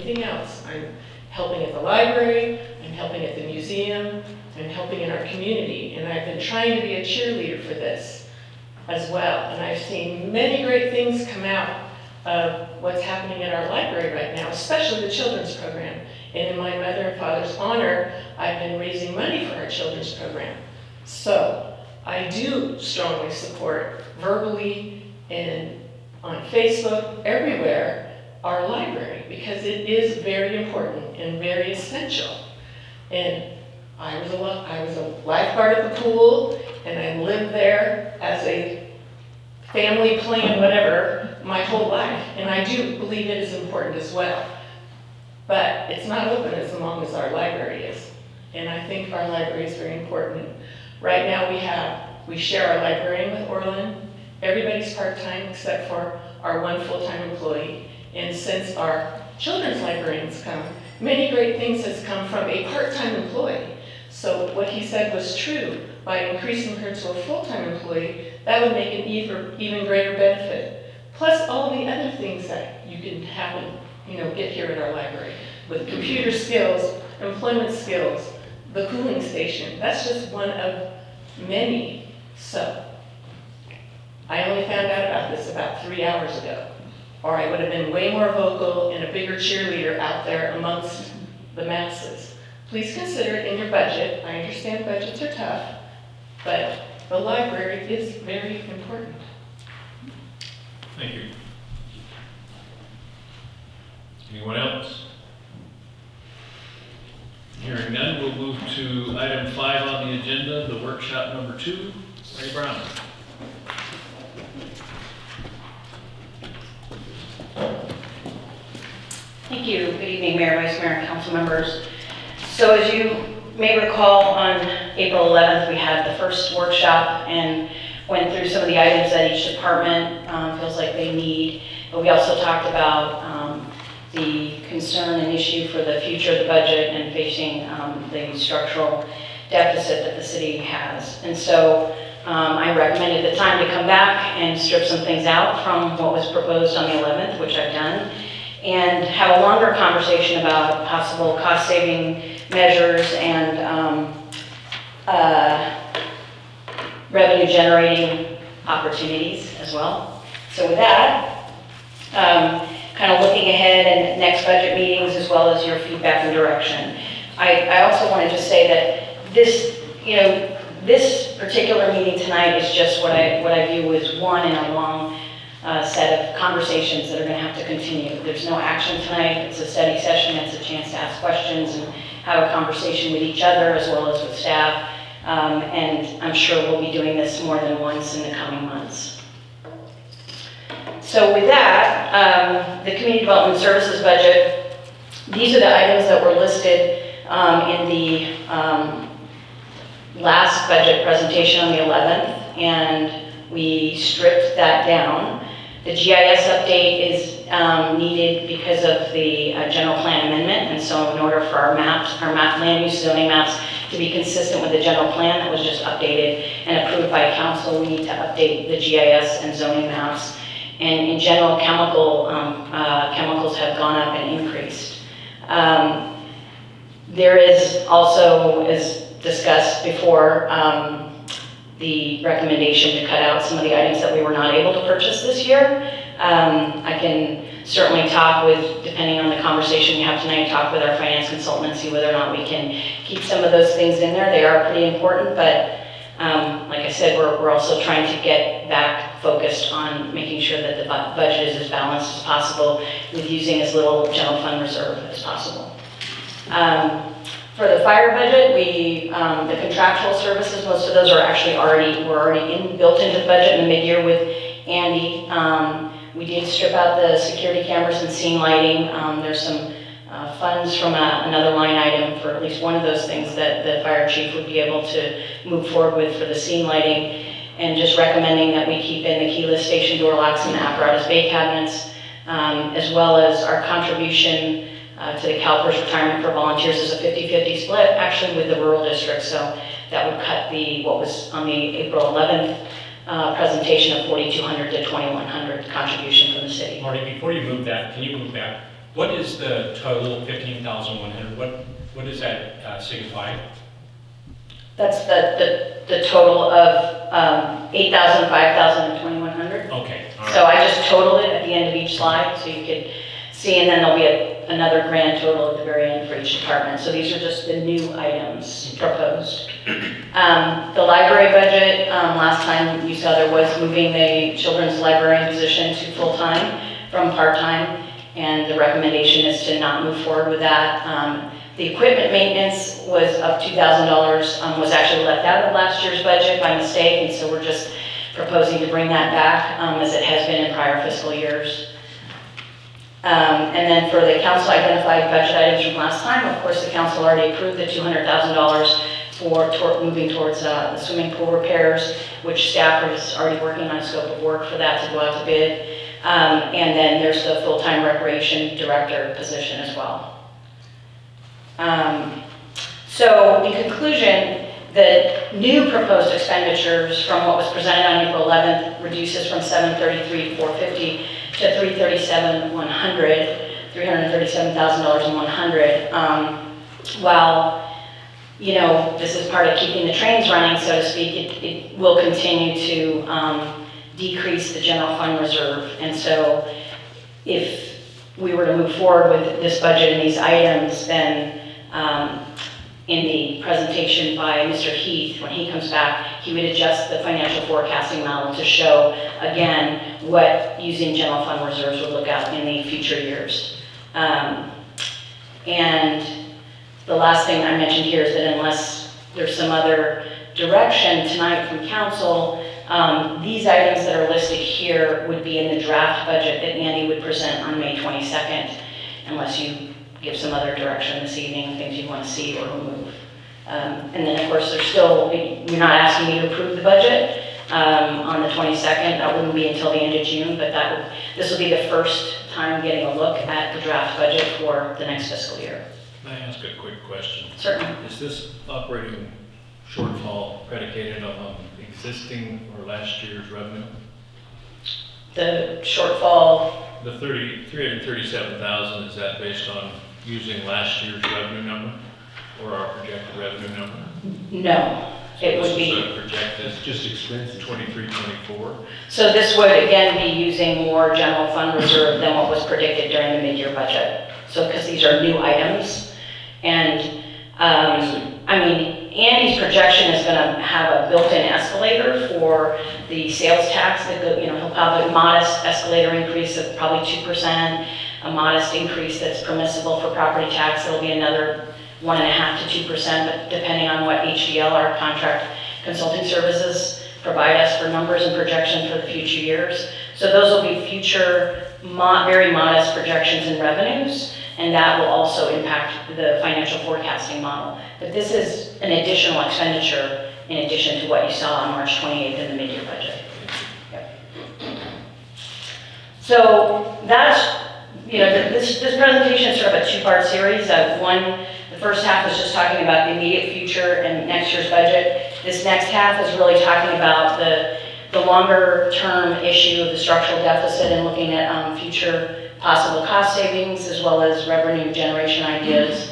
anything else. I'm helping at the library, I'm helping at the museum, I'm helping in our community, and I've been trying to be a cheerleader for this as well. And I've seen many great things come out of what's happening at our library right now, especially the children's program. And in my mother and father's honor, I've been raising money for our children's program. So I do strongly support verbally and on Facebook, everywhere, our library, because it is very important and very essential. And I was a lifeguard at the pool, and I lived there as a family plan, whatever, my whole life. And I do believe it is important as well. But it's not open as long as our library is. And I think our library is very important. Right now we share our librarian with Orland. Everybody's part-time except for our one full-time employee. And since our children's librarians come, many great things has come from a part-time employee. So what he said was true. By increasing her to a full-time employee, that would make an even greater benefit. Plus all the other things that you can have and get here at our library with computer skills, employment skills, the cooling station. That's just one of many. So I only found out about this about 3 hours ago, or I would have been way more vocal and a bigger cheerleader out there amongst the masses. Please consider it in your budget. I understand budgets are tough, but the library is very important. Thank you. Anyone else? Hearing none, we'll move to item 5 on the agenda, the workshop number 2. Ray Brown. Thank you. Good evening, Mayor, Vice Mayor, and council members. So as you may recall, on April 11th, we had the first workshop and went through some of the items that each department feels like they need. But we also talked about the concern and issue for the future of the budget and facing the structural deficit that the city has. And so I recommended the time to come back and strip some things out from what was proposed on the 11th, which I've done, and have a longer conversation about possible cost-saving measures and revenue-generating opportunities as well. So with that, kind of looking ahead and next budget meetings as well as your feedback and direction. I also want to just say that this particular meeting tonight is just what I view as one in a long set of conversations that are going to have to continue. There's no action tonight. It's a study session. It's a chance to ask questions and have a conversation with each other as well as with staff. And I'm sure we'll be doing this more than once in the coming months. So with that, the Community Development Services budget, these are the items that were listed in the last budget presentation on the 11th, and we stripped that down. The GIS update is needed because of the general plan amendment, and so in order for our land use zoning maps to be consistent with the general plan that was just updated and approved by council, we need to update the GIS and zoning maps. And in general, chemicals have gone up and increased. There is also, as discussed before, the recommendation to cut out some of the items that we were not able to purchase this year. I can certainly talk with, depending on the conversation we have tonight, talk with our finance consultant and see whether or not we can keep some of those things in there. They are pretty important, but like I said, we're also trying to get back focused on making sure that the budget is as balanced as possible with using as little general fund reserve as possible. For the fire budget, the contractual services, most of those are actually already built into the budget in the mid-year with Andy. We did strip out the security cameras and scene lighting. There's some funds from another line item for at least one of those things that the fire chief would be able to move forward with for the scene lighting, and just recommending that we keep in the keyless station door locks and the apparatus bay cabinets, as well as our contribution to the CalPERS retirement for volunteers is a 50-50 split, actually with the rural district, so that would cut what was on the April 11th presentation of $4,200 to $2,100 contribution from the city. Marty, before you move that, can you move back What is the total 15,100? What does that signify? That's the total of 8,000, 5,000, and 2,100. Okay. All right. So I just totaled it at the end of each slide so you could see, and then there'll be another grand total at the very end for each department. So these are just the new items proposed. The library budget, last time you saw there was moving the children's librarian position to full-time from part-time, and the recommendation is to not move forward with that. The equipment maintenance was up $2,000, was actually left out of last year's budget by mistake, and so we're just proposing to bring that back as it has been in prior fiscal years. And then for the council identified budget items from last time, of course, the council already approved the $200,000 for moving towards the swimming pool repairs, which staff is already working on a scope of work for that to go out to bid. And then there's the full-time recreation director position as well. So in conclusion, the new proposed expenditures from what was presented on April 11th reduces from $733,450 to $337,100. While, you know, this is part of keeping the trains running, so to speak, it will continue to decrease the general fund reserve. And so if we were to move forward with this budget and these items, then in the presentation by Mr. Heath, when he comes back, he would adjust the financial forecasting model to show, again, what using general fund reserves would look out in the future years. And the last thing I mentioned here is that unless there's some other direction tonight from council, these items that are listed here would be in the draft budget that Andy would present on May 22nd, unless you give some other direction this evening, things you want to see or remove. And then of course there's still, we're not asking you to approve the budget on the 22nd. That wouldn't be until the end of June, but this will be the first time getting a look at the draft budget for the next fiscal year. Can I ask a quick question? Certainly. Is this operating shortfall predicated on existing or last year's revenue? The shortfall, The 337,000, is that based on using last year's revenue number or our projected revenue number? no, it would be. This is a projected Just expensive. 23, 24. So this would again be using more general fund reserve than what was predicted during the mid-year budget. So because these are new items, and I mean, Andy's projection is going to have a built-in escalator for the sales tax. That, you know, he'll have a modest escalator increase of probably 2%, a modest increase that's permissible for property tax. It'll be another 1.5% to 2%, but depending on what HDL, our contract consulting services, provide us for numbers and projection for the future years. So those will be future very modest projections in revenues, and that will also impact the financial forecasting model. But this is an additional expenditure in addition to what you saw on March 28th in the mid-year budget. Yep. So that's, you know, this presentation is sort of a two-part series. The first half is just talking about the immediate future and next year's budget. This next half is really talking about the longer-term issue of the structural deficit and looking at future possible cost savings as well as revenue generation ideas.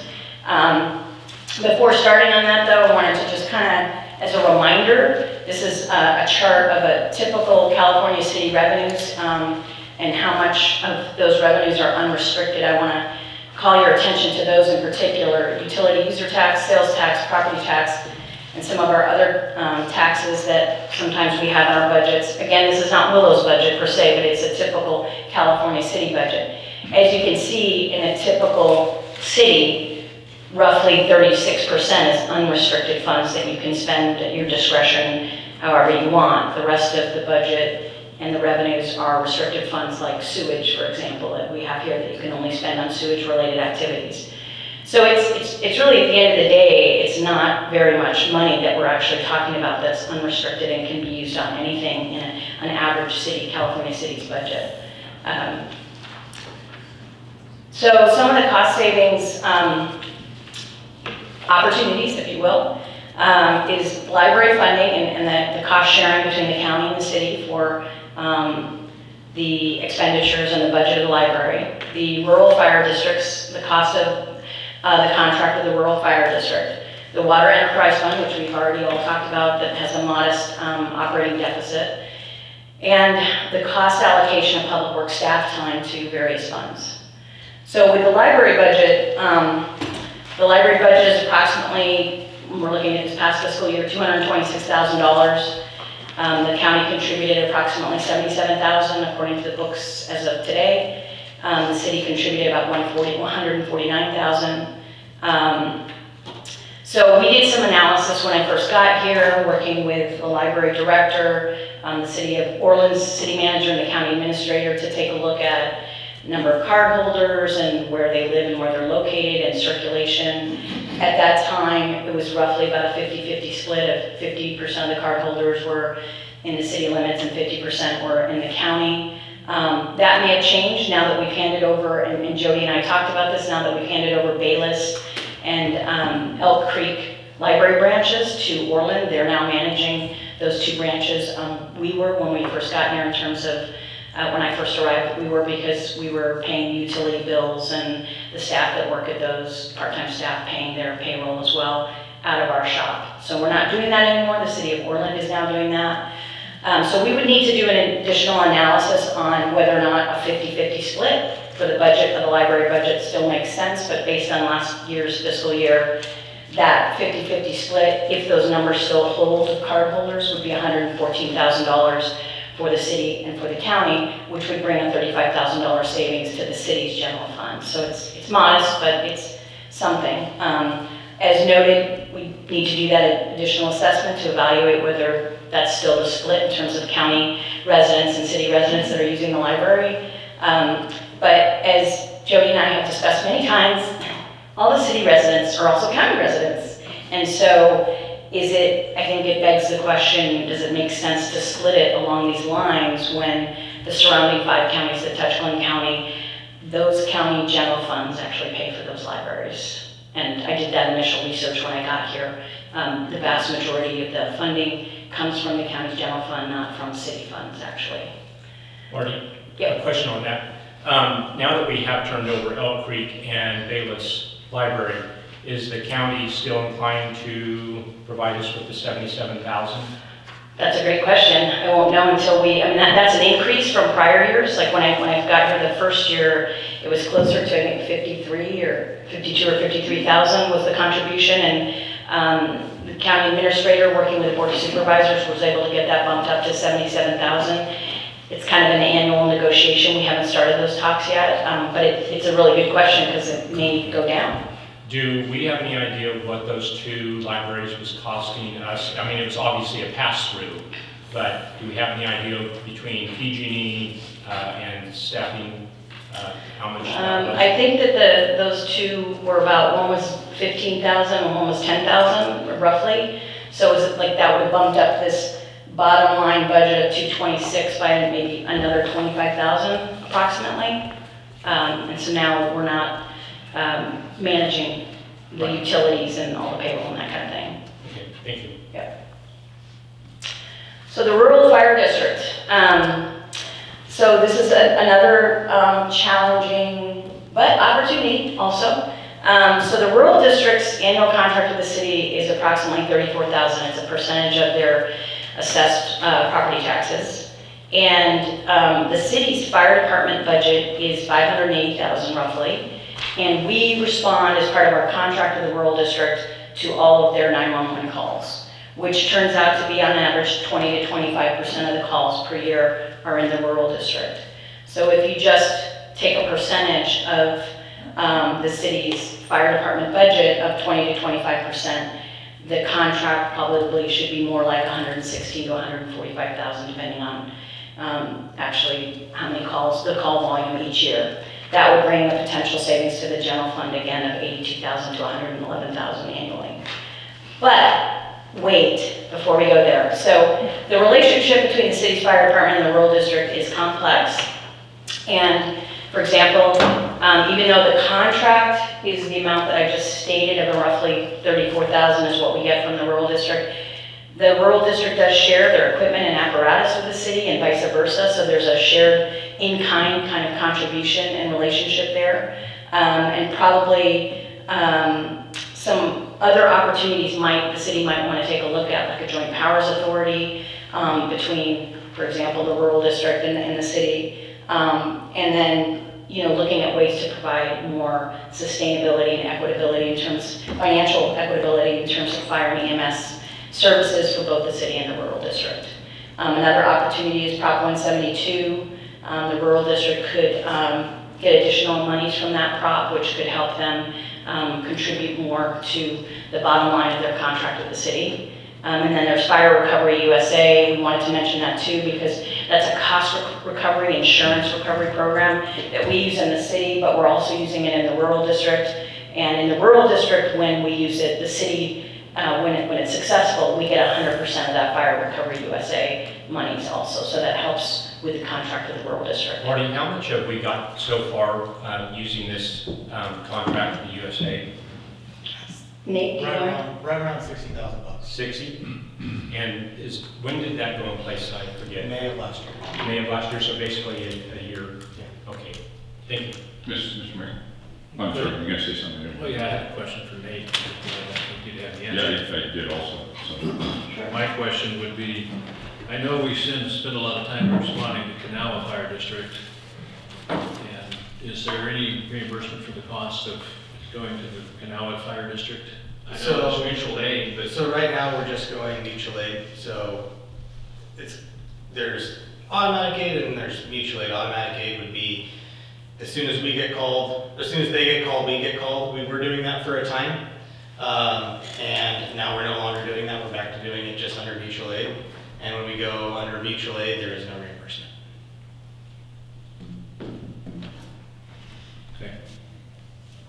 Before starting on that though, I wanted to just kind of, as a reminder, this is a chart of a typical California city revenues and how much of those revenues are unrestricted. I want to call your attention to those in particular: utility user tax, sales tax, property tax, and some of our other taxes that sometimes we have in our budgets. Again, this is not Willow's budget per se, but it's a typical California city budget. As you can see, in a typical city, roughly 36% is unrestricted funds that you can spend at your discretion however you want. The rest of the budget and the revenues are restricted funds like sewage, for example, that we have here that you can only spend on sewage-related activities. So it's really, at the end of the day, it's not very much money that we're actually talking about that's unrestricted and can be used on anything in an average city, California city's budget. So some of the cost savings opportunities, if you will, is library funding and the cost sharing between the county and the city for the expenditures and the budget of the library, the rural fire districts, the cost of the contract with the rural fire district, the water enterprise fund, which we've already all talked about, that has a modest operating deficit, and the cost allocation of public works staff time to various funds. So with the library budget is approximately, we're looking at this past fiscal year, $226,000. The county contributed approximately $77,000 according to the books as of today. The city contributed about $149,000. So we did some analysis when I first got here, working with the library director, the city of Orland's city manager, and the county administrator to take a look at number of card holders and where they live and where they're located and circulation. At that time, it was roughly about a 50-50 split of 50% of the card holders were in the city limits and 50% were in the county. That may have changed now that we've handed over, and Jody and I talked about this, now that we've handed over Bayless and Elk Creek library branches to Orland. They're now managing those two branches. We were, when we first got here, in terms of when I first arrived, we were, because we were paying utility bills and the staff that work at those, part-time staff, paying their payroll as well out of our shop. So we're not doing that anymore. The city of Orland is now doing that. So we would need to do an additional analysis on whether or not a 50-50 split for the budget, for the library budget, still makes sense, but based on last year's fiscal year, that 50-50 split, if those numbers still hold of card holders, would be $114,000 for the city and for the county, which would bring a $35,000 savings to the city's general fund. So it's modest, but it's something. As noted, we need to do that additional assessment to evaluate whether that's still the split in terms of county residents and city residents that are using the library. But as Jody and I have discussed many times, all the city residents are also county residents. And so I think it begs the question, does it make sense to split it along these lines when the surrounding 5 counties that touch Glenn County, those county general funds actually pay for those libraries? And I did that initial research when I got here. The vast majority of the funding comes from the county's general fund, not from city funds, actually. Marty, Yep. a question on that. Now that we have turned over Elk Creek and Bayless Library, is the county still inclined to provide us with the $77,000? That's a great question. I won't know until that's an increase from prior years. Like when I got here the first year, it was closer to, I think, 53 or 52 or 53,000 was the contribution. And the county administrator, working with the board of supervisors, was able to get that bumped up to 77,000. It's kind of an annual negotiation. We haven't started those talks yet, but it's a really good question because it may go down. Do we have any idea of what those 2 libraries was costing us? I mean, it was obviously a pass-through, but do we have any idea between PG&E and staffing, how much that was? I think that those 2 were about, one was 15,000 and one was 10,000 roughly. So is it like that would have bumped up this bottom line budget of 226 by maybe another 25,000 approximately. And so now we're not managing the utilities and all the payroll and that kind of thing. Okay, thank you. Yeah. So the rural fire district. So this is another challenging but opportunity also. So the rural district's annual contract with the city is approximately $34,000. It's a percentage of their assessed property taxes. And the city's fire department budget is $580,000 roughly. And we respond as part of our contract with the rural district to all of their 911 calls, which turns out to be on average 20 to 25% of the calls per year are in the rural district. So if you just take a percentage of the city's fire department budget of 20 to 25%, the contract probably should be more like 160 to 145,000, depending on actually how many calls, the call volume each year. That would bring the potential savings to the general fund again of 82,000 to 111,000 annually. But wait, before we go there. So the relationship between the city's fire department and the rural district is complex. And for example, even though the contract is the amount that I just stated of roughly 34,000 is what we get from the rural district, The rural district does share their equipment and apparatus with the city and vice versa, so there's a shared in-kind kind of contribution and relationship there. And probably some other opportunities the city might want to take a look at, like a joint powers authority between, for example, the rural district and the city. And then, looking at ways to provide more sustainability and equitability financial equitability in terms of fire and EMS services for both the city and the rural district. Another opportunity is Prop 172. The rural district could get additional monies from that prop, which could help them contribute more to the bottom line of their contract with the city. And then there's Fire Recovery USA. We wanted to mention that too because that's a cost recovery, insurance recovery program that we use in the city, but we're also using it in the rural district. And in the rural district, when we use it, the city, when it's successful, we get 100% of that Fire Recovery USA monies also. So that helps with the contract of the rural district. Marty, how much have we got so far using this contract with the USA? Nate, do you want? Right around $60,000. 60? And when did that go in place? I forget. May of last year. May of last year, so basically a year. Yeah. Okay, thank you. Mr. Mayor. I'm sorry, you're going to say something there? Well, yeah, I had a question for Nate. I think you'd have the Yeah, answer. I did also. So. My question would be, I know we spend a lot of time responding to Kanawha Fire District. And is there any reimbursement for the cost of going to the Kanawha Fire District? I know So- it's mutual aid, but So right now, we're just going mutual aid, so there's automatic aid and there's mutual aid. Automatic aid would be as soon as we get called, as soon as they get called, we get called. We were doing that for a time, and now we're no longer doing that. We're back to doing it just under mutual aid. And when we go under mutual aid, there is no reimbursement. okay.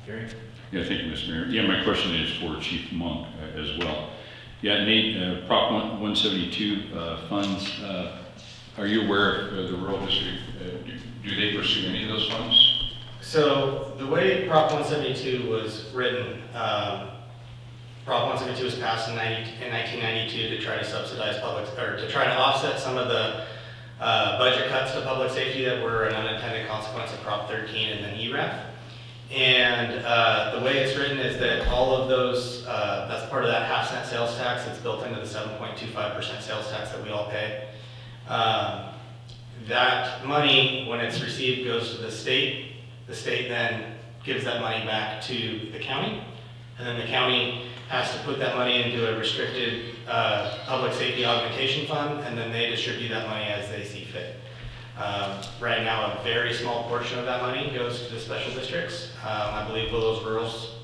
Gary? Yeah, thank you, Mr. Mayor. Yeah, my question is for Chief Monk as well. Yeah, Nate, Prop 172 funds, are you aware of the rural district? Do they pursue any of those funds? So the way Prop 172 was written, Prop 172 was passed in 1992 to try to subsidize to try to offset some of the budget cuts to public safety that were an unintended consequence of Prop 13 and then ERAF. And the way it's written is that all of those, that's part of that half-cent sales tax that's built into the 7.25% sales tax that we all pay. That money, when it's received, goes to the state. The state then gives that money back to the county. And then the county has to put that money into a restricted public safety augmentation fund, and then they distribute that money as they see fit. Right now, a very small portion of that money goes to the special districts. I believe Willows Rurals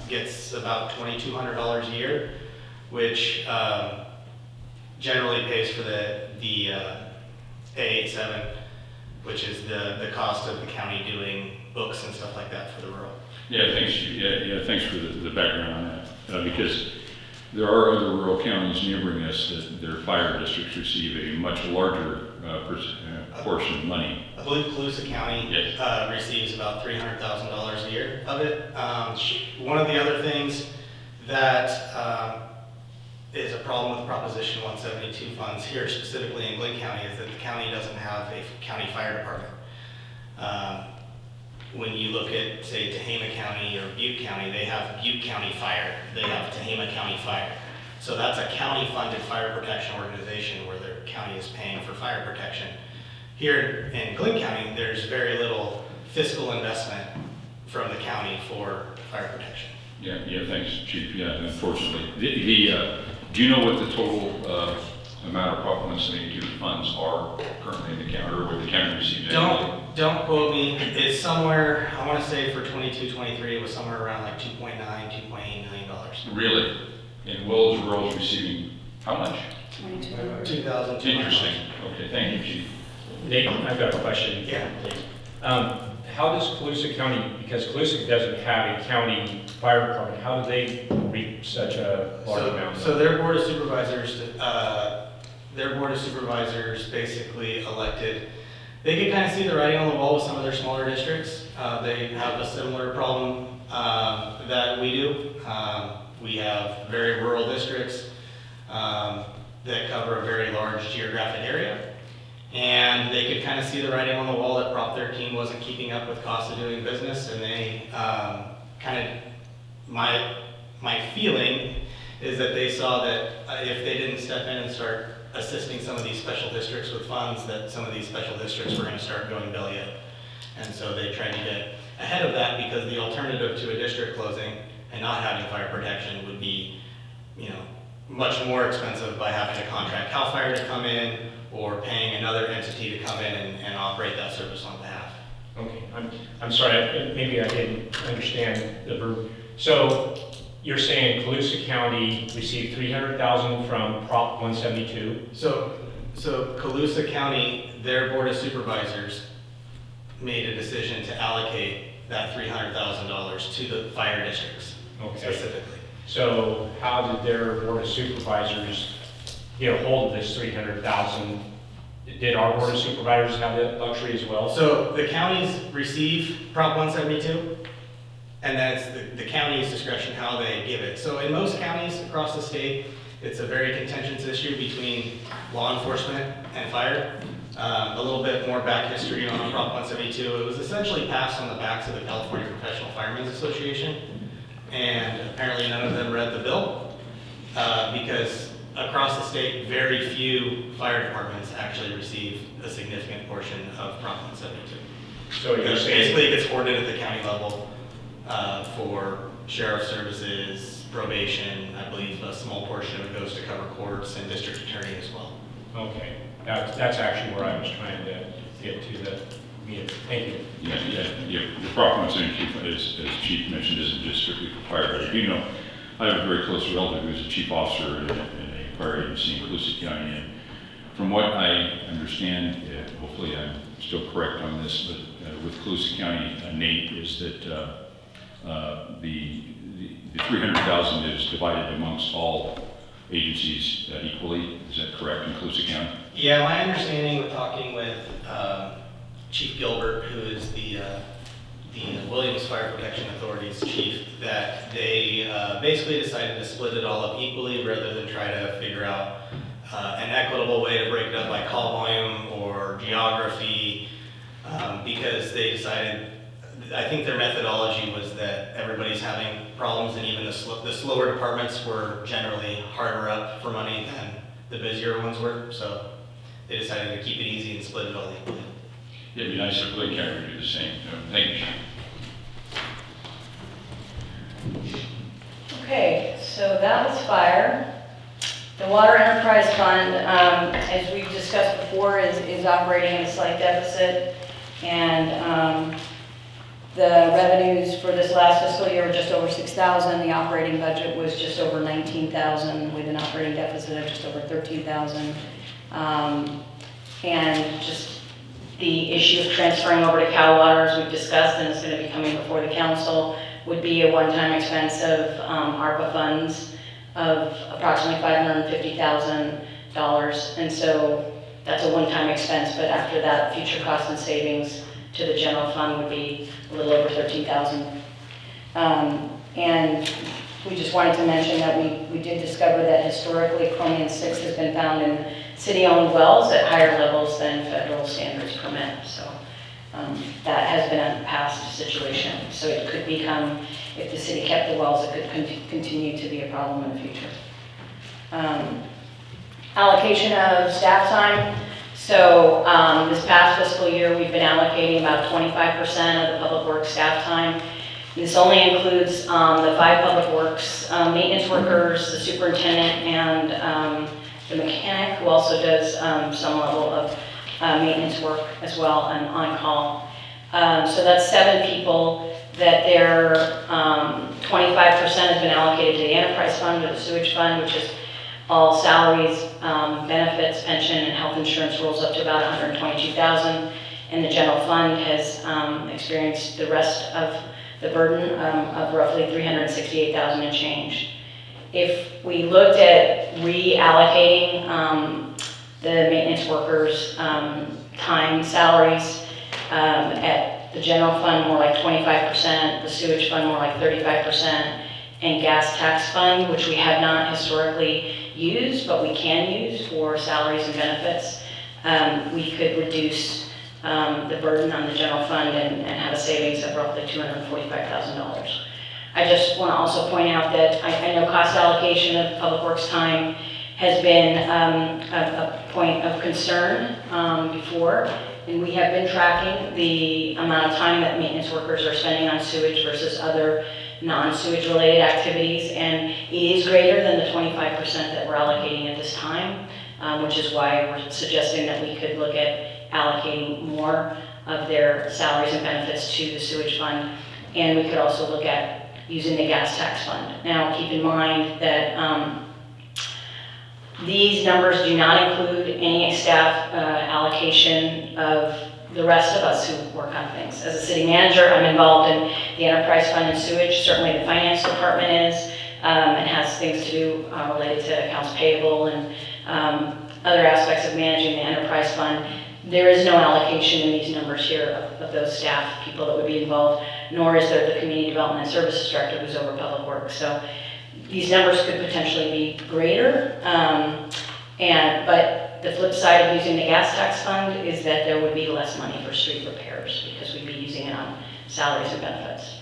gets about $2,200 a year, which generally pays for the A87, which is the cost of the county doing books and stuff like that for the rural. Yeah, thanks, Chief. Yeah, thanks for the background on that. Because there are other rural counties neighboring us that their fire districts receive a much larger portion of money. I believe Colusa County Yes. receives about $300,000 a year of it. One of the other things that is a problem with Proposition 172 funds here, specifically in Glynn County, is that the county doesn't have a county fire department. When you look at, say, Tehama County or Butte County, they have Butte County Fire, they have Tehama County Fire. So that's a county-funded fire protection organization where their county is paying for fire protection. Here in Glynn County, there's very little fiscal investment from the county for fire protection. Yeah, thanks, Chief. Yeah, unfortunately. Do you know what the total amount of Prop 172 funds are currently in the county, or what the county receives? Don't quote me. It's somewhere, I want to say for 22-23, it was somewhere around like $2.9, $2.8 million. Really? And Willows Rurals receiving how much? 2,000. Interesting. Okay, thank you, Chief. Nate, I've got a question. Yeah. Please. How does Colusa County, because Colusa doesn't have a county fire department, how do they reap such a large amount? So their board of supervisors basically elected, they could kind of see the writing on the wall with some of their smaller districts. They have a similar problem that we do. We have very rural districts. that cover a very large geographic area. And they could kind of see the writing on the wall that Prop 13 wasn't keeping up with cost of doing business, and they my feeling is that they saw that if they didn't step in and start assisting some of these special districts with funds, that some of these special districts were going to start going belly up. And so they tried to get ahead of that, because the alternative to a district closing and not having fire protection would be, much more expensive by having to contract CAL FIRE to come in, or paying another entity to come in and operate that service on behalf. Okay, I'm sorry, maybe I didn't understand the verb. So you're saying Colusa County received $300,000 from Prop 172? So Colusa County, their Board of Supervisors made a decision to allocate that $300,000 to the fire districts specifically. So how did their Board of Supervisors get a hold of this $300,000? Did our Board of Supervisors have that luxury as well? So the counties receive Prop 172, and then it's the county's discretion how they give it. So in most counties across the state, it's a very contentious issue between law enforcement and fire. A little bit more back history on Prop 172. It was essentially passed on the backs of the California Professional Firemen's Association, and apparently none of them read the bill, because across the state, very few fire departments actually receive a significant portion of Prop 172. So you're saying basically it gets hoarded at the county level for sheriff's services, probation. I believe a small portion of it goes to cover courts and district attorney as well. okay, that's actually where I was trying to get to the meter. Thank you. Yeah. The Prop 172, as Chief mentioned, isn't just strictly for fire, but I do know, I have a very close relative who's a chief officer in a fire agency in Colusa County, and from what I understand, hopefully I'm still correct on this, but with Colusa County, Nate, is that the $300,000 is divided amongst all agencies equally. Is that correct in Colusa County? Yeah, my understanding with talking with Chief Gilbert, who is the Williams Fire Protection Authority's chief, that they basically decided to split it all up equally rather than try to figure out an equitable way to break it up by call volume or geography, because they decided, I think their methodology was that everybody's having problems, and even the slower departments were generally harder up for money than the busier ones were, so they decided to keep it easy and split it all equally. Yeah, it'd be nice if Lake County would do the same. Thank you. Okay, so that was fire. The Water Enterprise Fund, as we've discussed before, is operating in a slight deficit, and the revenues for this last fiscal year were just over $6,000. The operating budget was just over $19,000, with an operating deficit of just over $13,000. And just the issue of transferring over to Cal Water, as we've discussed, and it's going to be coming before the council, would be a one-time expense of ARPA funds of approximately $550,000. And so that's a one-time expense, but after that, future costs and savings to the general fund would be a little over $13,000. And we just wanted to mention that we did discover that historically chromium-6 has been found in city-owned wells at higher levels than federal standards permit. So that has been a past situation. So it could become, if the city kept the wells, it could continue to be a problem in the future. Allocation of staff time. So this past fiscal year, we've been allocating about 25% of the public works staff time. This only includes the 5 public works maintenance workers, the superintendent, and the mechanic, who also does some level of maintenance work as well and on call. So that's 7 people. That their 25% has been allocated to the enterprise fund or the sewage fund, which is all salaries, benefits, pension, and health insurance rolls up to about $122,000, and the general fund has experienced the rest of the burden of roughly $368,000 and change. If we looked at reallocating the maintenance workers' time salaries at the general fund more like 25%, the sewage fund more like 35%, and gas tax fund, which we have not historically used, but we can use for salaries and benefits. We could reduce the burden on the general fund and have a savings of roughly $245,000. I just want to also point out that I know cost allocation of public works time has been a point of concern before, and we have been tracking the amount of time that maintenance workers are spending on sewage versus other non-sewage related activities, and it is greater than the 25% that we're allocating at this time, which is why we're suggesting that we could look at allocating more of their salaries and benefits to the sewage fund, and we could also look at using the gas tax fund. Now, keep in mind that these numbers do not include any staff allocation of the rest of us who work on things. As a city manager, I'm involved in the enterprise fund and sewage. Certainly the finance department is, and has things to do related to accounts payable and other aspects of managing the enterprise fund. There is no allocation in these numbers here of those staff people that would be involved, nor is there the community development and services director who's over public works. So these numbers could potentially be greater, but the flip side of using the gas tax fund is that there would be less money for street repairs because we'd be using it on salaries and benefits.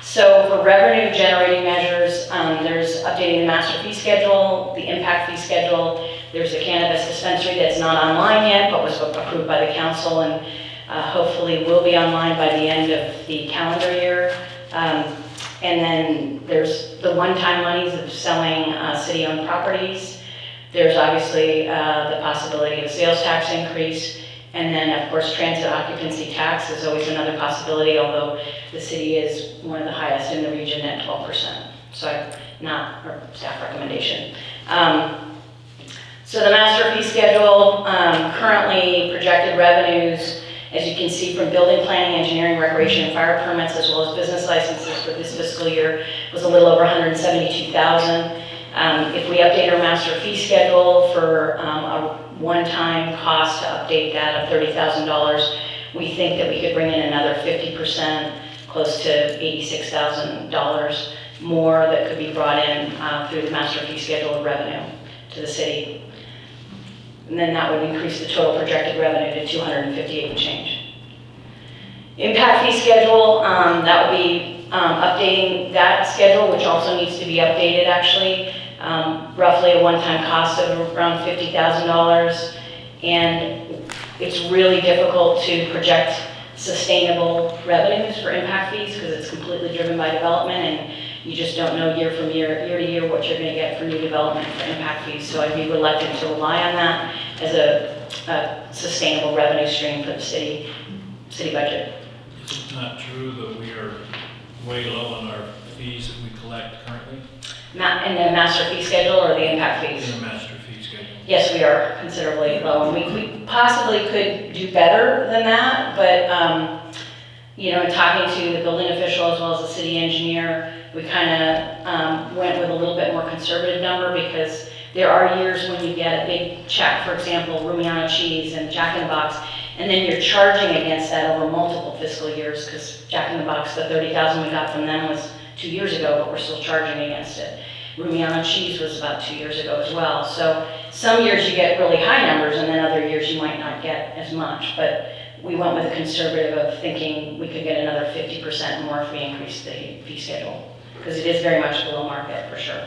So for revenue generating measures, there's updating the master fee schedule, the impact fee schedule. There's a cannabis dispensary that's not online yet, but was approved by the council and hopefully will be online by the end of the calendar year. And then there's the one-time monies of selling city-owned properties. There's obviously the possibility of sales tax increase. And then, of course, transit occupancy tax is always another possibility, although the city is one of the highest in the region at 12%. So not our staff recommendation. So the master fee schedule, currently projected revenues, as you can see from building, planning, engineering, recreation, and fire permits, as well as business licenses for this fiscal year, was a little over $172,000. If we update our master fee schedule for a one-time cost to update that of $30,000, we think that we could bring in another 50%, close to $86,000 more that could be brought in through the master fee schedule of revenue to the city. And then that would increase the total projected revenue to 258 and change. Impact fee schedule, that would be updating that schedule, which also needs to be updated actually. Roughly a one-time cost of around $50,000. And it's really difficult to project sustainable revenues for impact fees because it's completely driven by development and you just don't know year to year what you're going to get for new development for impact fees. So I'd be reluctant to rely on that as a sustainable revenue stream for the city budget. Is it not true that we are way low on our fees that we collect currently? Not in the master fee schedule or the impact fees? In the master fee schedule. Yes, we are considerably low, and we possibly could do better than that, but you know, in talking to the building official as well as the city engineer, we kind of went with a little bit more conservative number because there are years when you get a big check, for example, Rumiano cheese and Jack in the Box, and then you're charging against that over multiple fiscal years because Jack in the Box, the $30,000 we got from them was 2 years ago, but we're still charging against it. Rumiano cheese was about 2 years ago as well. So some years you get really high numbers and then other years you might not get as much, but we went with a conservative of thinking we could get another 50% more if we increased the fee schedule, because it is very much below market for sure.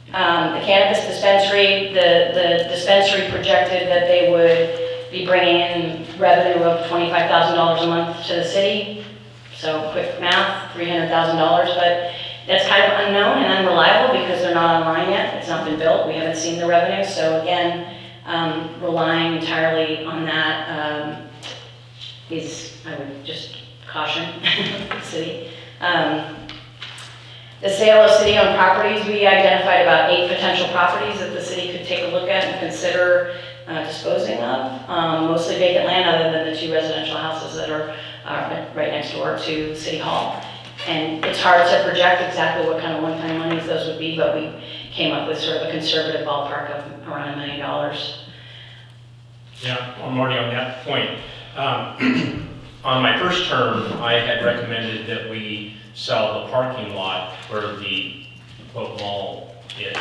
The cannabis dispensary, the dispensary projected that they would be bringing in revenue of $25,000 a month to the city. So quick math, $300,000, but that's kind of unknown and unreliable because they're not online yet. It's not been built. We haven't seen the revenue. So again, relying entirely on that is, I would just caution the city. The sale of city-owned properties, we identified about 8 potential properties that the city could take a look at and consider disposing of. Mostly vacant land other than the 2 residential houses that are right next door to City Hall. And it's hard to project exactly what kind of one-time monies those would be, but we came up with sort of a conservative ballpark of around $1 million. Yeah, Marty, on that point, On my first term, I had recommended that we sell the parking lot where the quote mall is.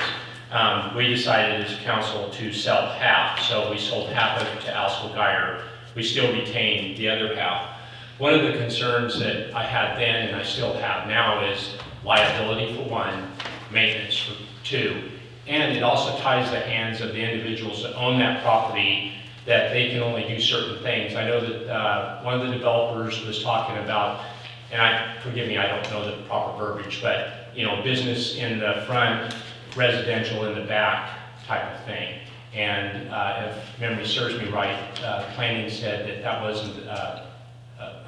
We decided as a council to sell half, so we sold half of it to Alsco Geyer. We still retained the other half. One of the concerns that I had then and I still have now is liability for one, maintenance for two, and it also ties the hands of the individuals that own that property that they can only do certain things. I know that one of the developers was talking about, and forgive me, I don't know the proper verbiage, but business in the front, residential in the back type of thing. And if memory serves me right, planning said that that wasn't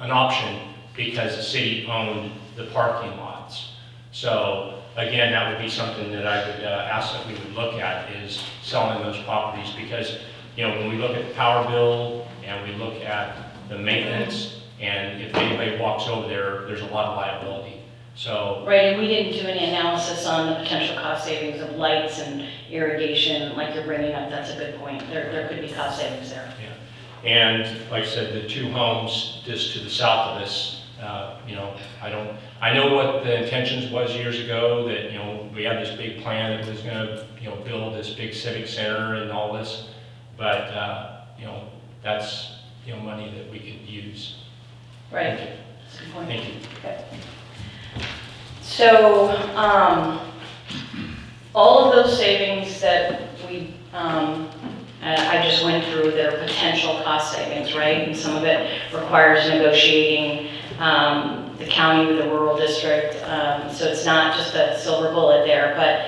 an option because the city owned the parking lots. So again, that would be something that I would ask that we would look at, is selling those properties, because when we look at the power bill and we look at the maintenance, and if anybody walks over there, there's a lot of liability. So Right, and we didn't do any analysis on the potential cost savings of lights and irrigation, like you're bringing up. That's a good point. There could be cost savings there. yeah. And like I said, the two homes just to the south of us, I know what the intentions was years ago, that we had this big plan that was going to build this big civic center and all this, but that's money that we could use. Right. Thank you. That's a good point. Thank you. Okay. So, all of those savings that I just went through, their potential cost savings, right? And some of it requires negotiating the county with the rural district. So it's not just a silver bullet there, but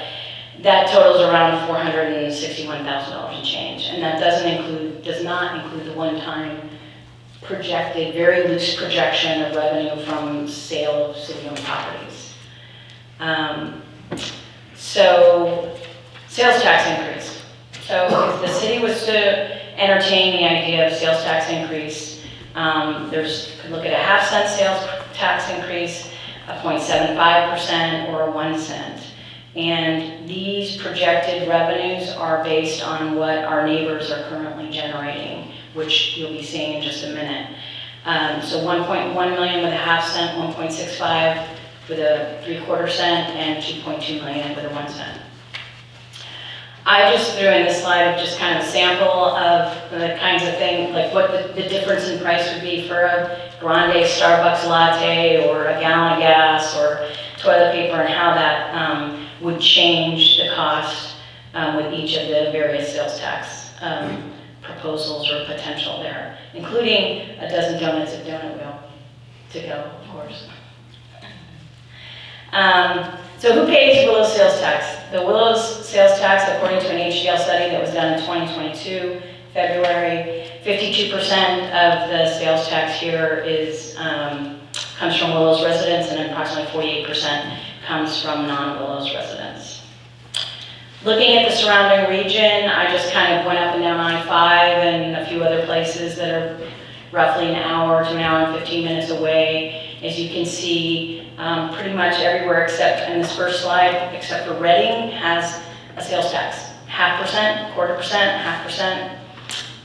that totals around $461,000 and change. And that does not include the one-time projected, very loose projection of revenue from sale of city-owned properties. So, sales tax increase. So if the city was to entertain the idea of sales tax increase, could look at a half-cent sales tax increase, a 0.75%, or a 1 cent. And these projected revenues are based on what our neighbors are currently generating, which you'll be seeing in just a minute. So 1.1 million with a half cent, 1.65 with a 3/4 cent, and 2.2 million with a 1 cent. I just threw in this slide of just kind of a sample of the kinds of things, like what the difference in price would be for a grande Starbucks latte, or a gallon of gas, or toilet paper, and how that would change the cost with each of the various sales tax proposals or potential there, including a dozen donuts at Donut Wheel to go, of course. So who pays Willows sales tax? The Willows sales tax, according to an HDL study that was done in 2022, February, 52% of the sales tax here comes from Willows residents, and approximately 48% comes from non-Willows residents. Looking at the surrounding region, I just kind of went up and down I-5 and a few other places that are roughly an hour to an hour and 15 minutes away. As you can see, pretty much everywhere except in this first slide, except for Reading, has a sales tax. 0.5%, 1/4%, 0.5%.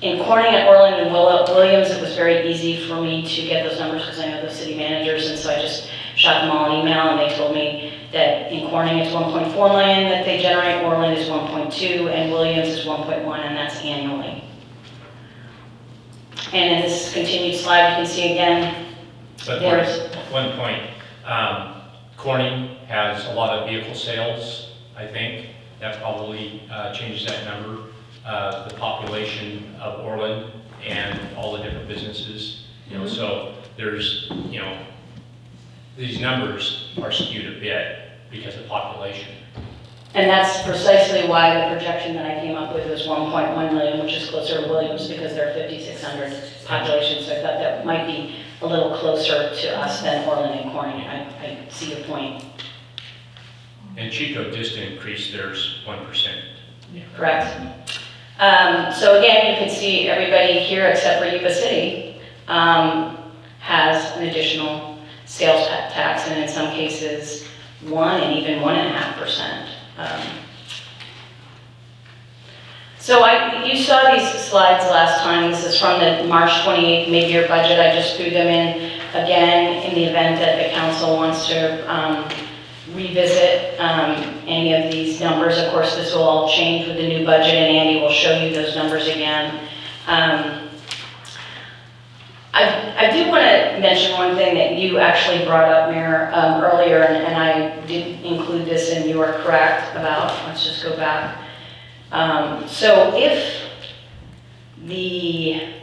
In Corning, at Orland, and Williams, it was very easy for me to get those numbers because I know the city managers, and so I just shot them all an email, and they told me that in Corning it's 1.4 million that they generate, Orland is 1.2, and Williams is 1.1, and that's annually. And in this continued slide, you can see again, But there's one point, Corning has a lot of vehicle sales, I think. That probably changes that number. The population of Orland and all the different businesses, so there's, these numbers are skewed a bit because of population. and that's precisely why the projection that I came up with was 1.1 million, which is closer to Williams because they're 5,600 population, so I thought that might be a little closer to us than Orland and Corning. I see your point. And Chico just increased theirs 1%. Correct. So again, you can see everybody here except for Yuba City has an additional sales tax, and in some cases 1 and even 1.5%. So you saw these slides last time. This is from the March 28th mid-year budget. I just threw them in again in the event that the council wants to revisit any of these numbers. Of course, this will all change with the new budget, and Andy will show you those numbers again. I do want to mention one thing that you actually brought up, Mayor, earlier, and I did include this, and you are correct about, let's just go back. So if the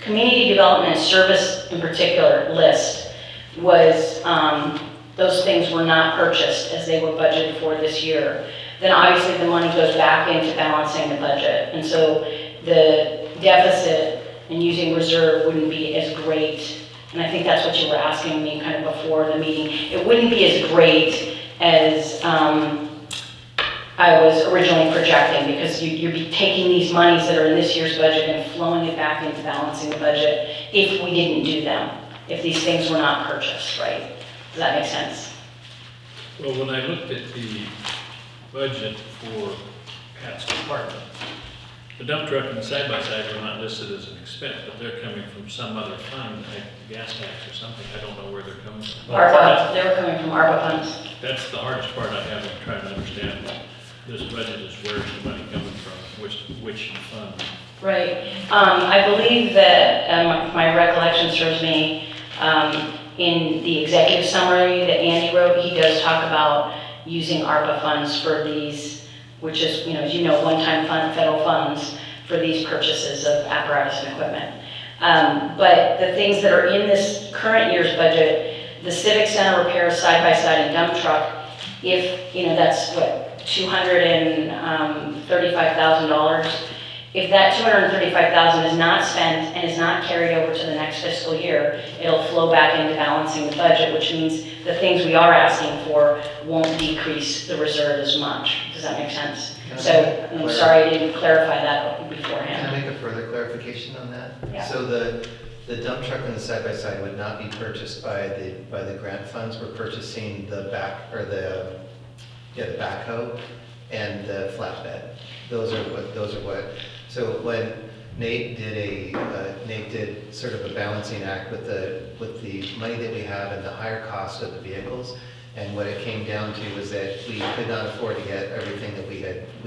community development service in particular list was, those things were not purchased as they were budgeted for this year, then obviously the money goes back into balancing the budget. And so the deficit and using reserve wouldn't be as great. And I think that's what you were asking me kind of before the meeting. It wouldn't be as great as I was originally projecting, because you'd be taking these monies that are in this year's budget and flowing it back into balancing the budget if we didn't do them, if these things were not purchased, right? Does that make sense? Well, when I looked at the budget for Pat's department, the dump truck and the side-by-side were not listed as an expense, but they're coming from some other fund, like gas tax or something. I don't know where they're coming from. ARPA, they were coming from ARPA funds. That's the hardest part I have in trying to understand this budget is where's the money coming from, which fund. Right. I believe that, if my recollection serves me, in the executive summary that Andy wrote, he does talk about using ARPA funds for these, which is, as you know, one-time federal funds for these purchases of apparatus and equipment. But the things that are in this current year's budget, the Civic Center repairs side-by-side and dump truck, if, that's what, $235,000. If that $235,000 is not spent and is not carried over to the next fiscal year, it'll flow back into balancing the budget, which means the things we are asking for won't decrease the reserve as much. Does that make sense? So I'm sorry I didn't clarify that beforehand. Can I make a further clarification on that? Yeah. So the dump truck and the side-by-side would not be purchased by the grant funds. We're purchasing the backhoe and the flatbed. Those are what. So when Nate did sort of a balancing act with the money that we have and the higher cost of the vehicles, and what it came down to was that we could not afford to get everything that we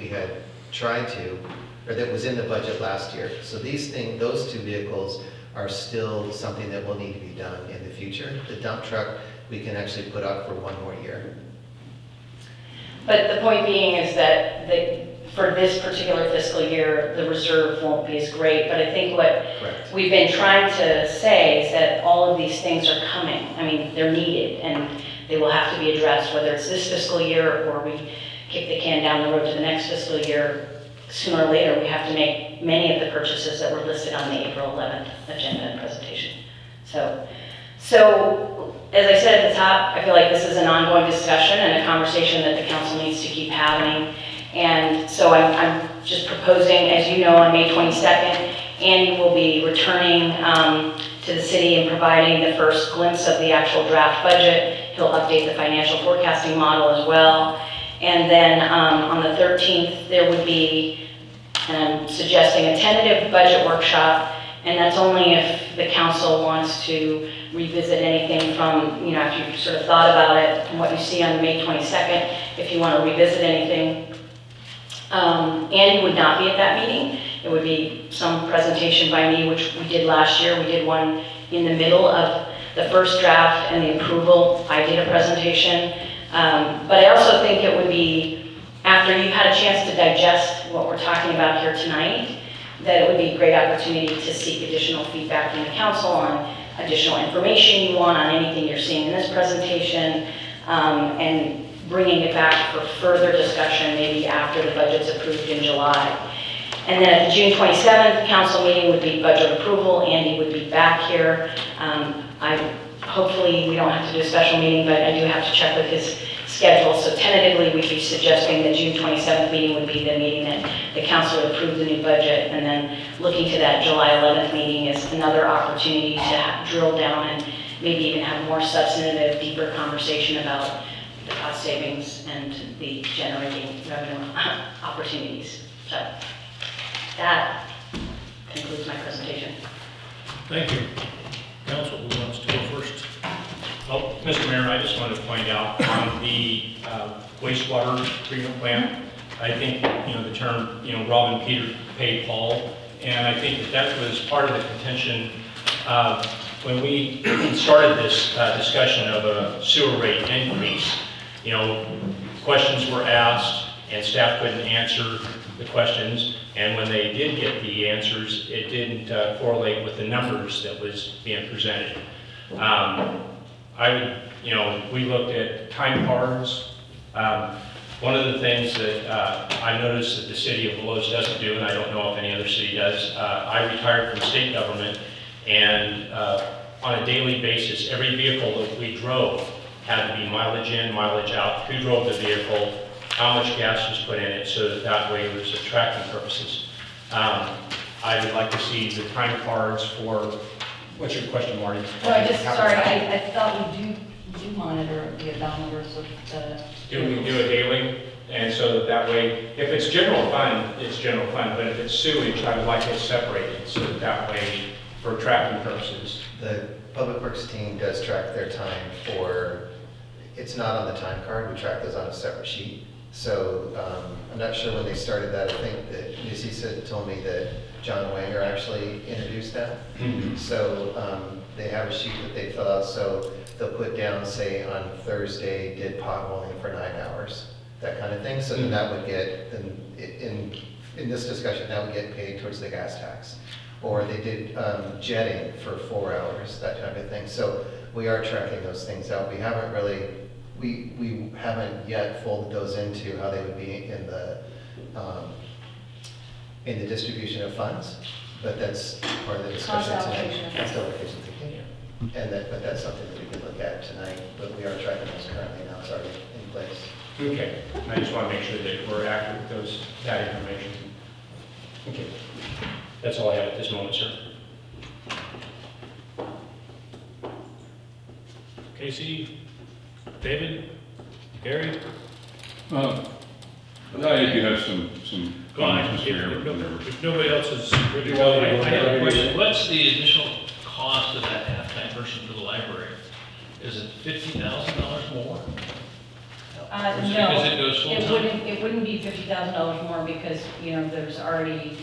had tried to, or that was in the budget last year. So those two vehicles are still something that will need to be done in the future. The dump truck we can actually put up for one more year. But the point being is that for this particular fiscal year, the reserve won't be as great. But I think what Correct. we've been trying to say is that all of these things are coming. I mean, they're needed and they will have to be addressed, whether it's this fiscal year or we kick the can down the road to the next fiscal year. Sooner or later, we have to make many of the purchases that were listed on the April 11th agenda and presentation. So as I said at the top, I feel like this is an ongoing discussion and a conversation that the council needs to keep having. And so I'm just proposing, as you know, on May 22nd, Andy will be returning to the city and providing the first glimpse of the actual draft budget. He'll update the financial forecasting model as well. And then on the 13th, there would be, suggesting a tentative budget workshop, and that's only if the council wants to revisit anything from, after you've sort of thought about it and what you see on May 22nd, if you want to revisit anything. Andy would not be at that meeting. It would be some presentation by me, which we did last year. We did one in the middle of the first draft and the approval. I did a presentation. But I also think it would be, after you've had a chance to digest what we're talking about here tonight, that it would be a great opportunity to seek additional feedback from the council on additional information you want on anything you're seeing in this presentation, and bringing it back for further discussion maybe after the budget's approved in July. And then at the June 27th council meeting would be budget approval. Andy would be back here. Hopefully we don't have to do a special meeting, but I do have to check with his schedule. So tentatively we'd be suggesting the June 27th meeting would be the meeting that the council would approve the new budget, and then looking to that July 11th meeting is another opportunity to drill down and maybe even have more substantive, deeper conversation about the cost savings and the generating revenue opportunities. So that concludes my presentation. Thank you. Council, who wants to go first? Oh, Mr. Mayor, I just wanted to point out on the wastewater treatment plant, I think, the term, Rob and Peter paid Paul, and I think that was part of the contention when we started this discussion of a sewer rate increase. Questions were asked and staff couldn't answer the questions, and when they did get the answers, it didn't correlate with the numbers that was being presented. We looked at time cards. One of the things that I noticed that the city of Willows doesn't do, and I don't know if any other city does, I retired from state government, and on a daily basis, every vehicle that we drove had to be mileage in, mileage out, who drove the vehicle, how much gas was put in it, so that way it was for tracking purposes. I would like to see the time cards for, what's your question, Marty? Well, I thought we do monitor the odometers of the. Do we do it daily? And so that way, if it's general fund, it's general fund, but if it's sewage, I would like it separated, so that way, for tracking purposes. The Public Works team does track their time for, it's not on the time card, we track those on a separate sheet. So I'm not sure when they started that. I think that Missy told me that John Wanger actually introduced that. So they have a sheet that they fill out, so they'll put down, say, on Thursday, did potholing for 9 hours, that kind of thing. So then that would get, in this discussion, that would get paid towards the gas tax. Or they did jetting for 4 hours, that type of thing. So we are tracking those things out. We haven't really, we haven't yet folded those into how they would be in the distribution of funds, but that's part of the discussion tonight. Cost allocation. But that's something that we can look at tonight, but we are tracking those currently now, it's already in place. Okay, I just want to make sure that we're accurate with that information. Okay, that's all I have at this moment, sir. Casey, David, Gary? I do have some Go on. comments, Mr. Mayor. If nobody else is ready to go, I have a question. What's the additional cost of that halftime person for the library? Is it $50,000 more? Or is it because it goes full-time? It wouldn't be $50,000 more because, there's already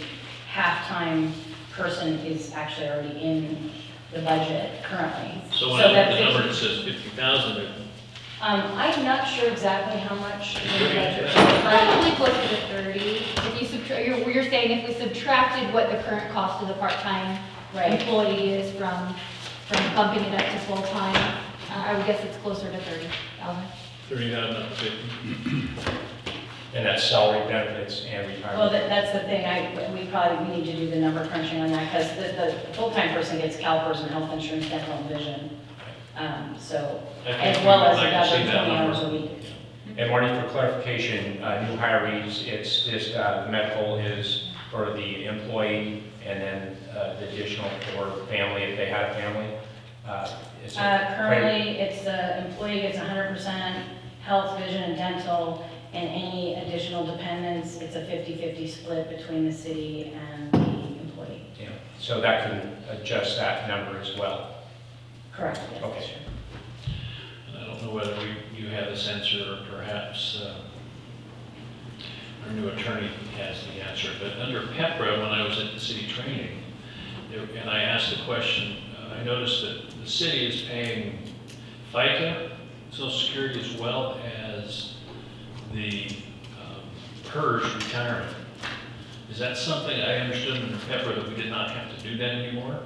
half-time person is actually already in the budget currently. So when I look at the number that says 50,000, I'm not sure exactly how much is in the budget. Probably closer to 30. If you subtract, you're saying if we subtracted what the current cost of the part-time employee is from bumping it up to full-time, I would guess it's closer to 30,000. 30,000 up to 50. And that's salary, benefits, and retirement. Well, that's the thing, we need to do the number crunching on that, because the full-time person gets CalPERS and health insurance, dental, and vision. So, I think as well as we'd like to see another 20 that hours a number. week. And Marty, for clarification, new hirees, it's just the medical is for the employee, and then the additional for family if they had a family. Is it Currently, it's the employee gets 100% health, vision, and dental, and any additional dependents, it's a 50-50 split between the city and the employee. Yeah, so that can adjust that number as well. Correct, yes, Okay. that's true. And I don't know whether you have this answer or perhaps our new attorney has the answer, but under PEPRA, when I was at the city training, and I asked the question, I noticed that the city is paying FICA, Social Security, as well as the PERS retirement. Is that something I understood under PEPRA that we did not have to do that anymore?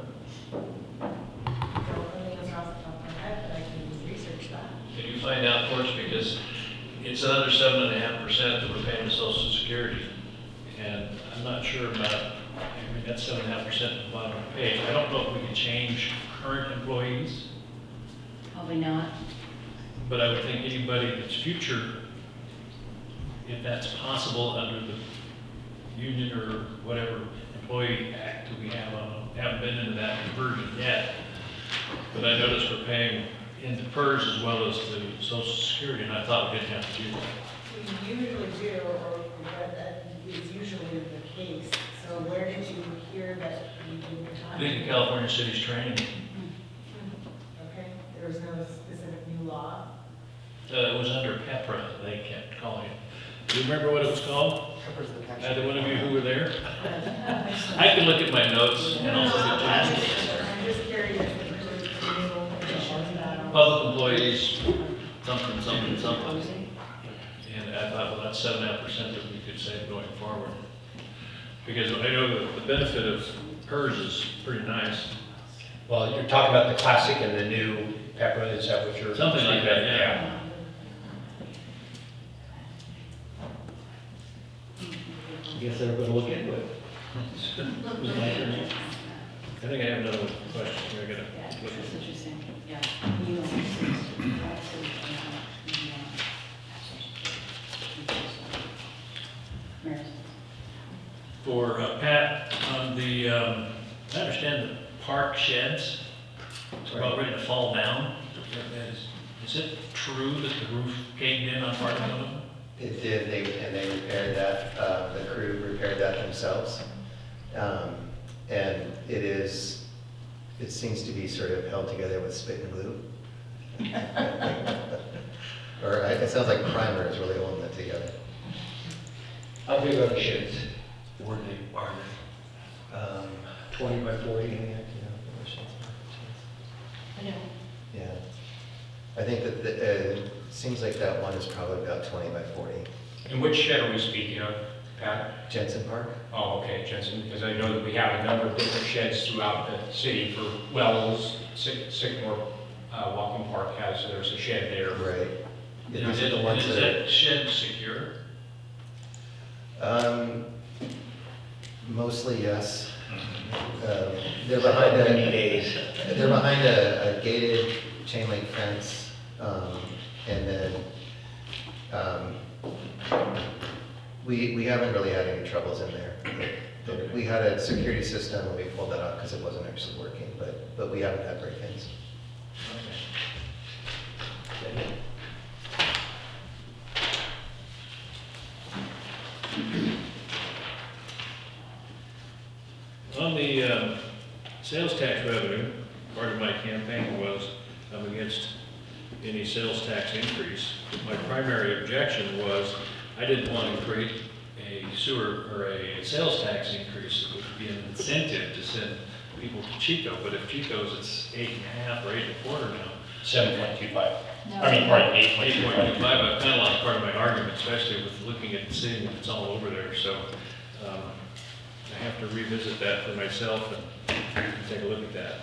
Can you find out for us, because it's another 7.5% that we're paying to Social Security, and I'm not sure about, I mean, that's 7.5% at the bottom of the page. I don't know if we can change current employees, Probably not. but I would think anybody that's future, if that's possible under the union or whatever employee act that we have, I haven't been into that conversion yet, but I noticed we're paying into PERS as well as to Social Security, and I thought we didn't have to do that. We usually do, or that is usually the case. So where did you hear that you did the I time? think the California City's training, Okay, there was no specific new law? it was under PEPRA, they kept calling it. Do you remember what it was called? Either one of you who were there? I can look at my notes and I'll send it to you. I'm just curious if there were new additions about. Public employees, something, something, something. And I thought, well, that's 7.5% that we could save going forward. Because I know that the benefit of hers is pretty nice. Well, you're talking about the classic and the new pepper, is that what you're? Something like that, yeah. I guess they're gonna look into it. I think I have another question. We're gonna Yeah, look that's at. interesting, yeah. For Pat, on the, I understand the park sheds are about ready to fall down. Is it true that the roof caved in on part of one of them? It did, they repaired that, the crew repaired that themselves. And it seems to be sort of held together with spit and glue. Or it sounds like primer is really holding it together. How big are the sheds? Are they? 20 by 40? I know. Yeah. I think that, it seems like that one is probably about 20 by 40. And which shed are we speaking of, Pat? Jensen Park? Oh, okay, Jensen, because I know that we have a number of different sheds throughout the city for Wells, Sycamore Walking Park there's a shed there. Right. Is These are the ones that shed secure? Mostly, yes. They're behind a gated chain link fence, and then we haven't really had any troubles in there. We had a security system and we pulled that out because it wasn't actually working, but we haven't had break-ins. On the sales tax revenue, part of my campaign was I'm against any sales tax increase. My primary objection was I didn't want to create a sewer or a sales tax increase that would be an incentive to send people to Chico. But if Chico's it's 8.5 or 8.25 now. 7.25. No. I mean, pardon, 8.25, 8.25. I've kind of lost part of my argument, especially with looking at seeing if it's all over there. So I have to revisit that for myself and take a look at that.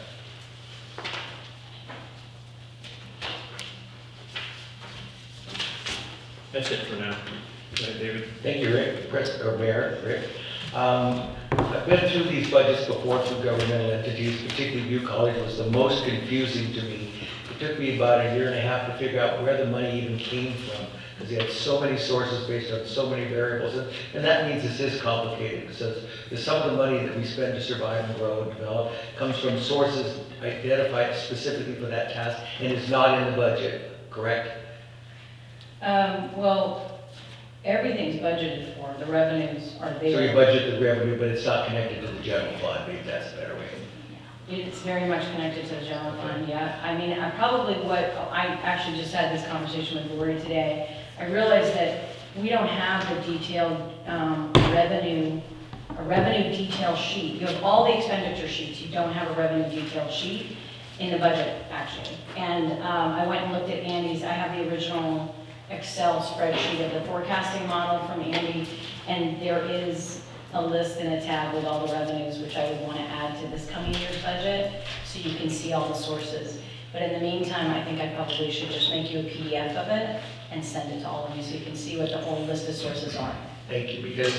That's it for now. Go ahead, David. Thank you, Rick, Mayor, Rick. I've been through these budgets before through governmental entities, particularly Butte College was the most confusing to me. It took me about 1.5 years to figure out where the money even came from, because they had so many sources based on so many variables, and that means this is complicated, because some of the money that we spend to survive and grow and develop comes from sources identified specifically for that task, and is not in the budget, correct? Well, everything's budgeted for, the revenues are there. So you budget the revenue, but it's not connected to the general fund, maybe that's a better way. It's very much connected to the general fund, yeah. I mean, I actually just had this conversation with Lori today. I realized that we don't have the detailed revenue detail sheet. You have all the expenditure sheets, you don't have a revenue detail sheet in the budget, actually. And I went and looked at Andy's, I have the original Excel spreadsheet of the forecasting model from Andy, and there is a list and a tab with all the revenues, which I would want to add to this coming year's budget, so you can see all the sources. But in the meantime, I think I probably should just make you a PDF of it and send it to all of you, so you can see what the whole list of sources are. Thank you, because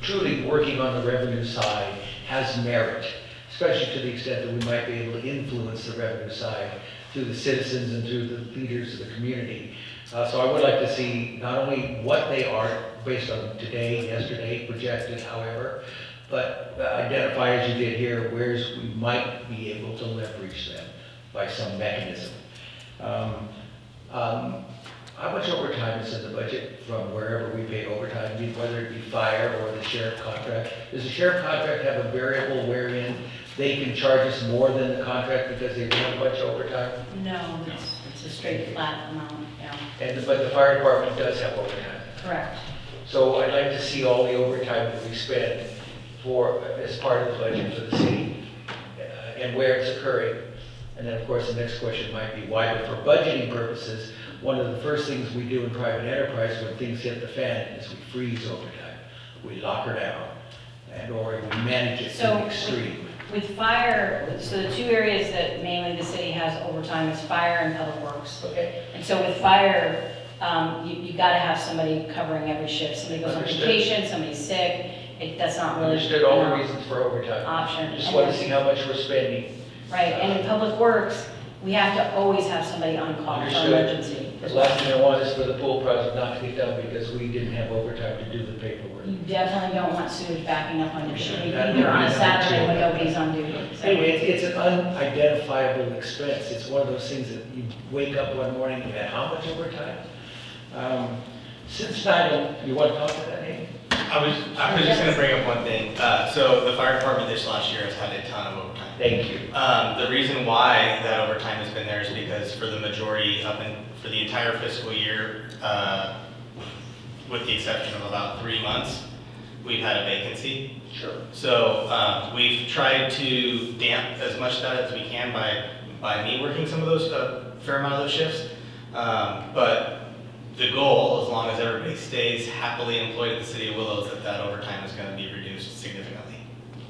truly working on the revenue side has merit, especially to the extent that we might be able to influence the revenue side through the citizens and through the leaders of the community. So I would like to see not only what they are based on today, yesterday, projected, however, but identify, as you did here, where's we might be able to leverage them by some mechanism. how much overtime is in the budget from wherever we pay overtime, whether it be fire or the sheriff contract? Does the sheriff contract have a variable wherein they can charge us more than the contract because they run a bunch of overtime? No, it's a straight flat amount, yeah, But the fire department does have overtime. correct. So I'd like to see all the overtime that we spend as part of the budget for the city and where it's occurring. And then, of course, the next question might be why, but for budgeting purposes, one of the first things we do in private enterprise when things hit the fan is we freeze overtime. We lock her down, or we manage it to So, the extreme. With fire, so the two areas that mainly the city has overtime is fire and public works. Okay. And so with fire, you gotta have somebody covering every shift. Somebody goes on Understood. vacation, somebody's sick, that's not really. Understood all the reasons for overtime. Option. Just And want to then- see how much we're spending. Right, and in public works, we have to always have somebody on call for Understood. emergency. The last thing I want is for the pool project not to get done because we didn't have overtime to do the paperwork. You definitely don't want sewage backing up on your street, That- either on a Saturday when nobody's on duty. So- Anyway, it's an unidentifiable expense. It's one of those things that you wake up one morning and you have how much overtime? Since you want to talk to that, Nate? I was just gonna bring up one thing. So the fire department this last year has had a ton of overtime. Thank you. The reason why that overtime has been there is because for the majority for the entire fiscal year, with the exception of about 3 months, we've had a vacancy. Sure. So we've tried to damp as much of that as we can by me working some of those, fair amount of those shifts. But the goal, as long as everybody stays happily employed at the city of Willows, that overtime is going to be reduced significantly.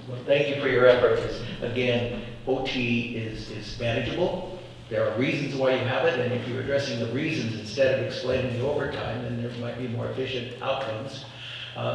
Well, thank you for your effort. Again, OT is manageable. There are reasons why you have it, and if you're addressing the reasons instead of explaining the overtime, then there might be more efficient outcomes.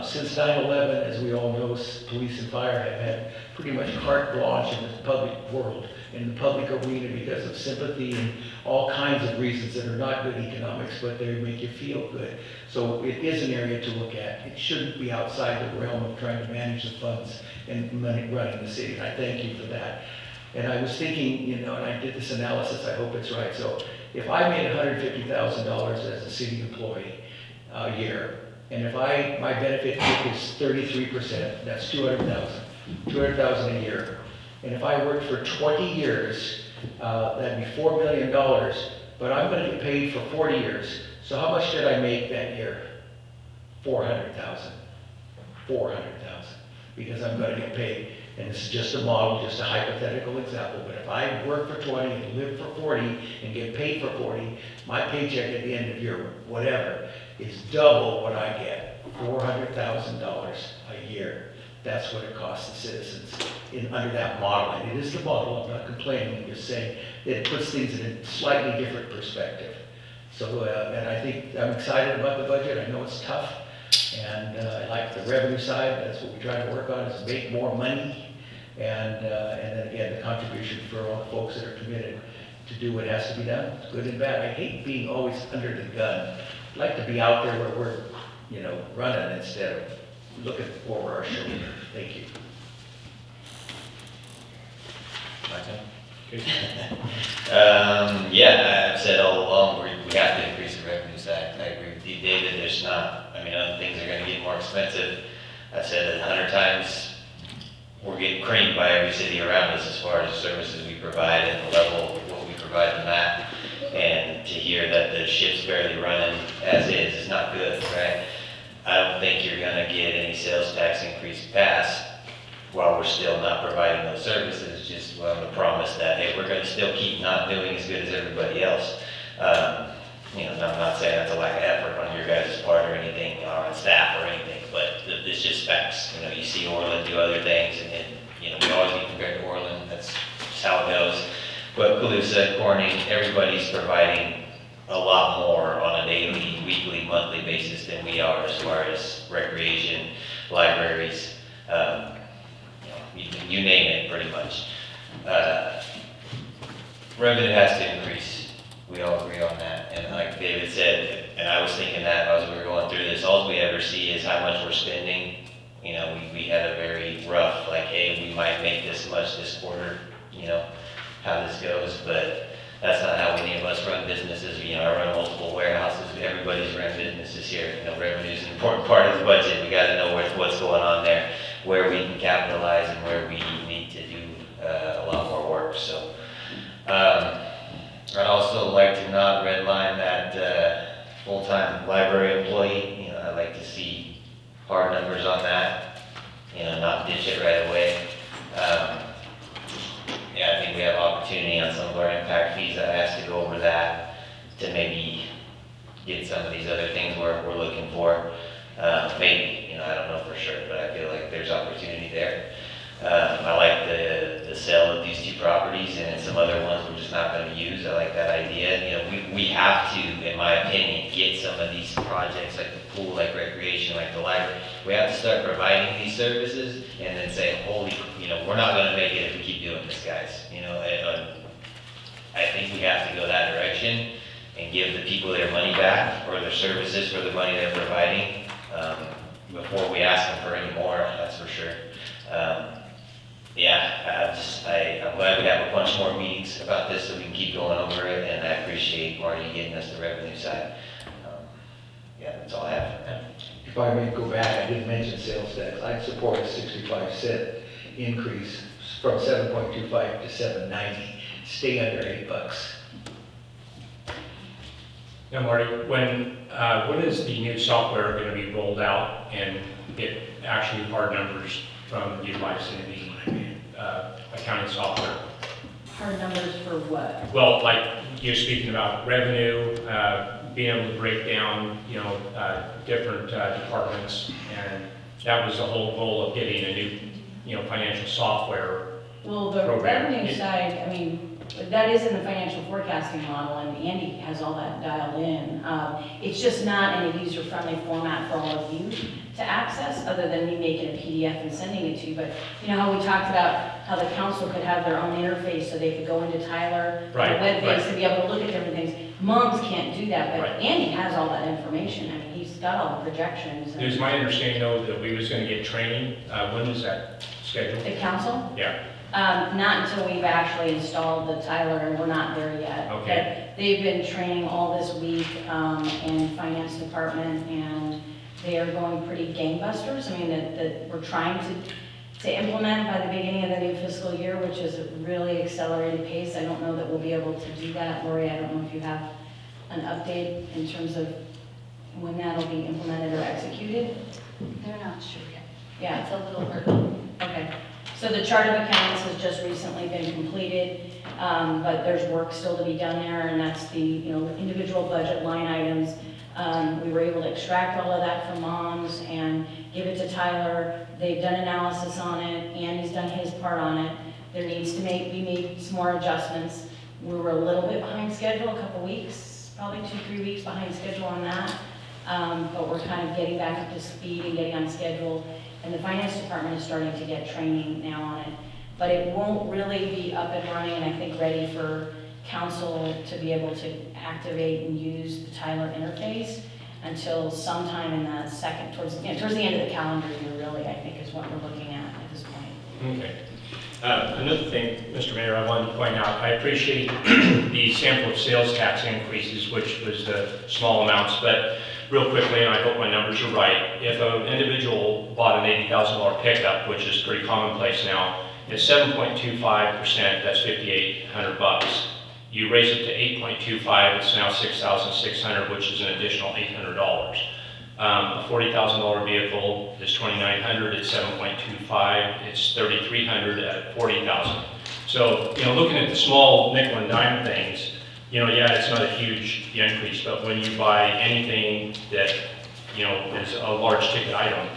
Since 9/11, as we all know, police and fire have had pretty much carte blanche in the public world, in the public arena because of sympathy and all kinds of reasons that are not good economics, but they make you feel good. So it is an area to look at. It shouldn't be outside the realm of trying to manage the funds and running the city, and I thank you for that. And I was thinking, and I did this analysis, I hope it's right. So if I made $150,000 as a city employee a year, and if my benefit kick is 33%, that's 200,000 a year. And if I worked for 20 years, that'd be $4 million, but I'm gonna get paid for 40 years. So how much did I make that year? 400,000, because I'm gonna get paid. And this is just a model, just a hypothetical example, but if I work for 20 and live for 40 and get paid for 40, my paycheck at the end of year, whatever, is double what I get, $400,000 a year. That's what it costs the citizens under that model. And it is the model, I'm not complaining, I'm just saying that it puts things in a slightly different perspective. So, and I think I'm excited about the budget. I know it's tough. And I like the revenue side. That's what we try to work on, is make more money. And then again, the contribution for all the folks that are committed to do what has to be done, good and bad. I hate being always under the gun. I'd like to be out there where we're, running instead of looking over our shoulder. Thank you. Yeah, I've said all along, we have to increase the revenue side. I agree with you, David, other things are gonna get more expensive. I've said it 100 times, we're getting creamed by every city around us as far as the services we provide and the level of what we provide them at. And to hear that the ship's barely running as is not good, right? I don't think you're gonna get any sales tax increase passed while we're still not providing those services, just the promise that, hey, we're gonna still keep not doing as good as everybody else. I'm not saying that's a lack of effort on your guys' part or anything, or on staff or anything, but it's just facts. You see Orland do other things, and we always get compared to Orland, that's just how it goes. But Calusa, Corning, everybody's providing a lot more on a daily, weekly, monthly basis than we are as far as recreation, libraries, you name it pretty much. Revenue has to increase. We all agree on that. And like David said, and I was thinking that as we were going through this, all we ever see is how much we're spending. We had a very rough, hey, we might make this much this quarter, how this goes, but that's not how any of us run businesses. I run multiple warehouses. this year. You know, revenue is an important part of the budget. We got to know what's going on there, where we can capitalize and where we need to do a lot more work. So I'd also like to not redline that full-time library employee. You know, I'd like to see hard numbers on that. You know, not ditch it right away. Yeah, I think we have opportunity on some of our impact fees. I asked to go over that to maybe get some of these other things we're looking for. Maybe, you know, I don't know for sure, but I feel like there's opportunity there. I like the sale of these 2 properties and some other ones we're just not going to use. I like that idea. You know, we have to, in my opinion, get some of these projects like the pool, like recreation, like the library. We have to start providing these services and then say, holy, you know, we're not going to make it if we keep doing this, guys. You know, I think we have to go that direction and give the people their money back or their services for the money they're providing before we ask them for any more, that's for sure. Yeah, I'm glad we have a bunch more meetings about this so we can keep going over it, and I appreciate Marty getting us the revenue side. Yeah, that's all I have for now. If I may go back, I did mention sales tax. I'd support a 65-cent increase from 7.25 to 7.90. Stay under $8. Now, Marty, when is the new software going to be rolled out and get actually hard numbers from utilizing the accounting software? Hard numbers for what? Well, like you're speaking about revenue, being able to break down, you know, different departments, and that was the whole goal of getting a new, you know, financial software. Well, the program. revenue side, I mean, that is in the financial forecasting model, and Andy has all that dialed in. It's just not in a user-friendly format for all of you to access, other than me making a PDF and sending it to you. But you know how we talked about how the council could have their own interface, so they could go into Tyler, Right, the web base, right. and be able to look at different things. Moms can't do that, but Right. Andy has all that information. I mean, he's got all the projections. It was my understanding, though, that we was going to get training. When is that scheduled? The council? Yeah. Not until we've actually installed the Tyler, and we're not there yet. Okay. But they've been training all this week in finance department, and they are going pretty gangbusters. I mean, that we're trying to implement by the beginning of the new fiscal year, which is a really accelerated pace. I don't know that we'll be able to do that. Lori, I don't know if you have an update in terms of when that'll be implemented or executed? They're not sure yet. Yeah. It's a little early. Okay, so the chart of accounts has just recently been completed, but there's work still to be done there, and that's the, you know, individual budget line items. We were able to extract all of that from moms and give it to Tyler. They've done analysis on it, Andy's done his part on it. There needs to be made some more adjustments. We were a little bit behind schedule, a couple weeks, probably 2-3 weeks behind schedule on that. But we're kind of getting back up to speed and getting on schedule. And the finance department is starting to get training now on it. But it won't really be up and running, and I think ready for council to be able to activate and use the Tyler interface until sometime in the second, towards the end of the calendar year, really, I think is what we're looking at this point. Okay. Another thing, Mr. Mayor, I wanted to point out, I appreciate the sample of sales tax increases, which was the small amounts, but real quickly, and I hope my numbers are right, if an individual bought an $80,000 pickup, which is pretty commonplace now, at 7.25%, that's $5,800. You raise it to 8.25, it's now $6,600, which is an additional $800. A $40,000 vehicle is $2,900 at 7.25, it's $3,300 at $40,000. So, you know, looking at the small nickel and dime things, you know, yeah, it's not a huge increase, but when you buy anything that, you know, is a large ticket item,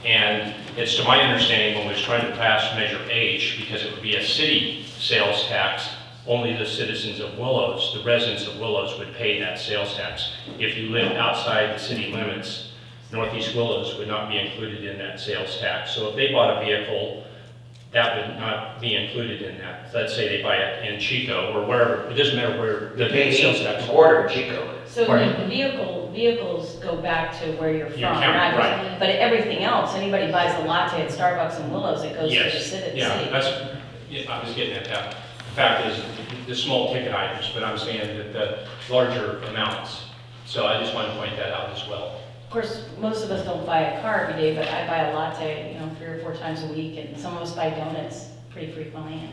and it's to my understanding when we was trying to pass Measure H, because it would be a city sales tax, only the citizens of Willows, the residents of Willows would pay that sales tax. If you live outside the city limits, Northeast Willows would not be included in that sales tax. So if they bought a vehicle, that would not be included in that. Let's say they buy it in Chico or wherever, it doesn't matter where the sales tax. Quarter Chico. So Pardon? the vehicles go back to where you're from, Your county, right? But everything else, anybody buys a latte at Starbucks in Willows, it goes to the Yes, city. yeah, that's, yeah, I was getting at that. The fact is, the small ticket items, but I'm saying that the larger amounts, So I just wanted to point that out as well. Of course, most of us don't buy a car every day, but I buy a latte, 3 or 4 times a week, and some of us buy donuts pretty frequently.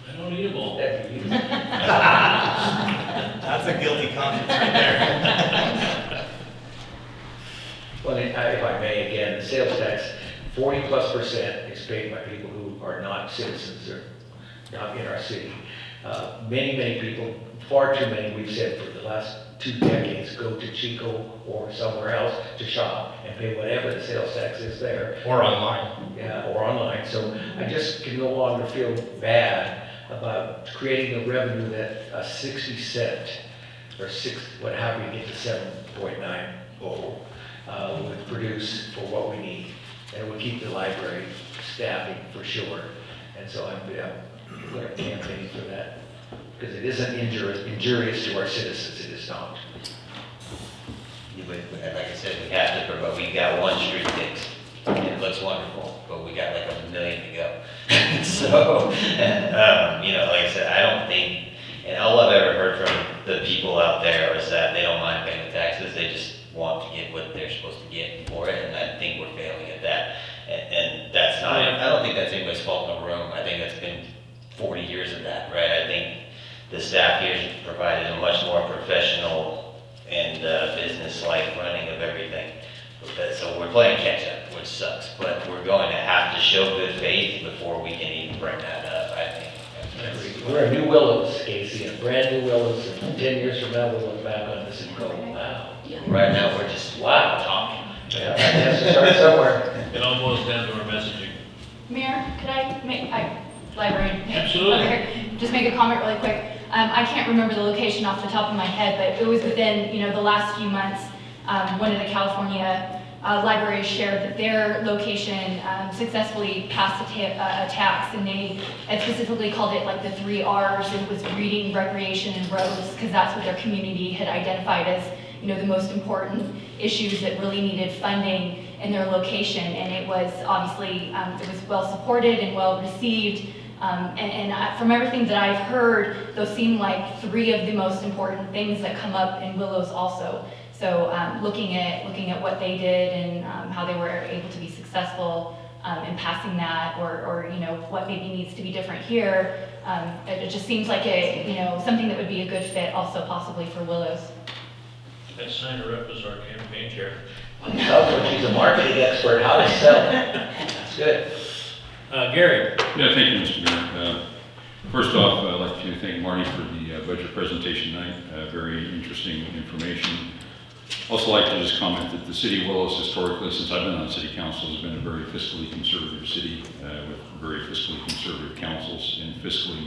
I don't eat them all. That's a guilty conscience right there. Well, if I may, again, the sales tax, 40+% is paid by people who are not citizens or not in our city. Many people, far too many, we've said for the last 2 decades, go to Chico or somewhere else to shop and pay whatever the sales tax is there. Or online. Yeah, or online. So I just can no longer feel bad about creating a revenue that a 60 cent or whatever you get to 7.90 would produce for what we need. And it would keep the library staffing for sure. And so I'm going to campaign for that. Because it isn't injurious to our citizens, it is not. Yeah, but like I said, we have to, but we got one street fixed. It looks wonderful, but we got like 1 million to go. So, like I said, I don't think, and all I've ever heard from the people out there is that they don't mind paying the taxes, they just want to get what they're supposed to get for it, and I think we're failing at that. And that's not, I don't think that's anybody's fault in the room. I think that's been 40 years of that, right? I think the staff here has provided a much more professional and business-like running of everything. So we're playing catch-up, which sucks, but we're going to have to show good faith before we can even bring that up, I think. We're a new Willows, Casey, a brand new Willows, and 10 years from now, we'll look back on this and go, wow. Right now, we're just talking. Yeah, that has to start somewhere. It all boils down to our messaging. Mayor, could I make, librarian? Absolutely. Okay, just make a comment really quick. I can't remember the location off the top of my head, but it was within, the last few months, one of the California libraries shared that their location successfully passed a tax, and they had specifically called it like the 3 R's. It was reading, recreation, and roads, because that's what their community had identified as, the most important issues that really needed funding in their location. And it was obviously, it was well supported and well received. From everything that I've heard, those seem like 3 of the most important things that come up in Willows also. So looking at what they did and how they were able to be successful in passing that, or what maybe needs to be different here, it just seems like something that would be a good fit also possibly for Willows. Let's sign her up as our campaign chair. Sounds like she's a marketing expert, how to sell. That's good. Gary? Yeah, thank you, Mr. Mayor. First off, I'd like to thank Marty for the budget presentation tonight. Very interesting information. Also like to just comment that the city of Willows historically, since I've been on city council, has been a very fiscally conservative city with very fiscally conservative councils and fiscally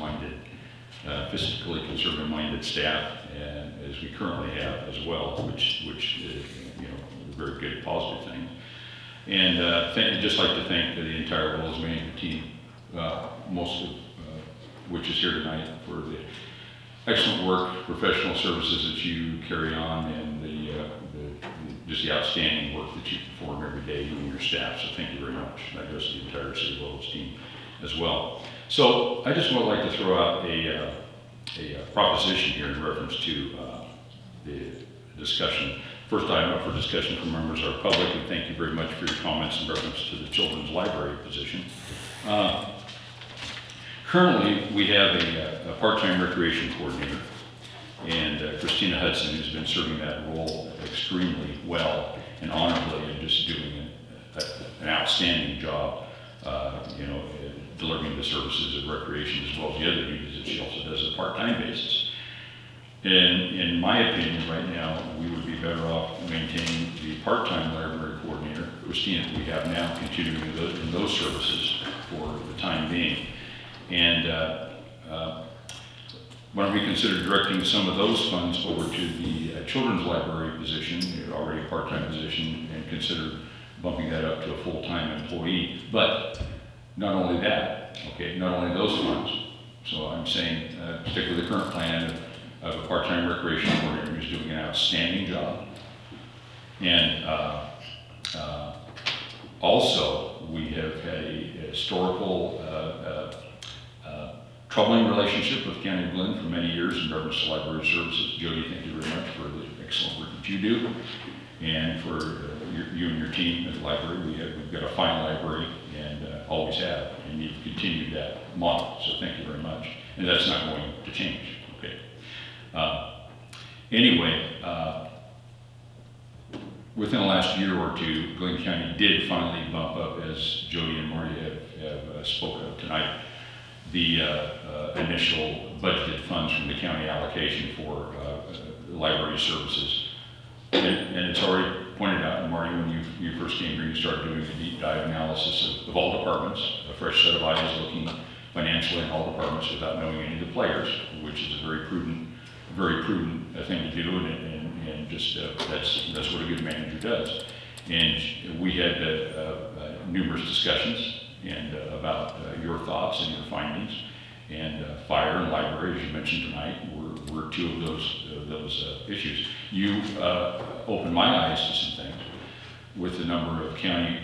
conservative-minded staff, and as we currently have as well, which is a very good positive thing. And I'd just like to thank the entire Willows management team, most of which is here tonight, for the excellent work, professional services that you carry on, and just the outstanding work that you perform every day, you and your staff. So thank you very much. That goes to the entire City of Willows team as well. So I just would like to throw out a proposition here in reference to the discussion. First item up for discussion from members of our public, and thank you very much for your comments in reference to the children's library position. Currently, we have a part-time recreation coordinator, and Christina Hudson has been serving that role extremely well and honorably, and just doing an outstanding job, delivering the services of recreation as well as the other duties that she also does on a part-time basis. And in my opinion, right now, we would be better off maintaining the part-time library coordinator, Christina, that we have now, continuing in those services for the time being. And why don't we consider directing some of those funds over to the children's library position, already a part-time position, and consider bumping that up to a full-time employee. But not only that, not only those funds. So I'm saying, stick with the current plan of a part-time recreation coordinator who's doing an outstanding job. And also, we have had a historical troubling relationship with County of Glen for many years in regarence to library services. Jody, thank you very much for the excellent work that you do, and for you and your team at the library. We've got a fine library, and always have, and you've continued that model, so thank you very much. And that's not going to change, okay? Anyway, within the last year or two, Glen County did finally bump up, as Jody and Marty have spoken of tonight, the initial budgeted funds from the county allocation for library services. And it's already pointed out, and Marty, when you first came here, you started doing a deep dive analysis of all departments, a fresh set of eyes looking financially in all departments without knowing any of the players, which is a very prudent thing to do, and just that's what a good manager does. And we had numerous discussions and about your thoughts and your findings, and fire and library, as you mentioned tonight, were two of those issues. You opened my eyes to some things with the number of county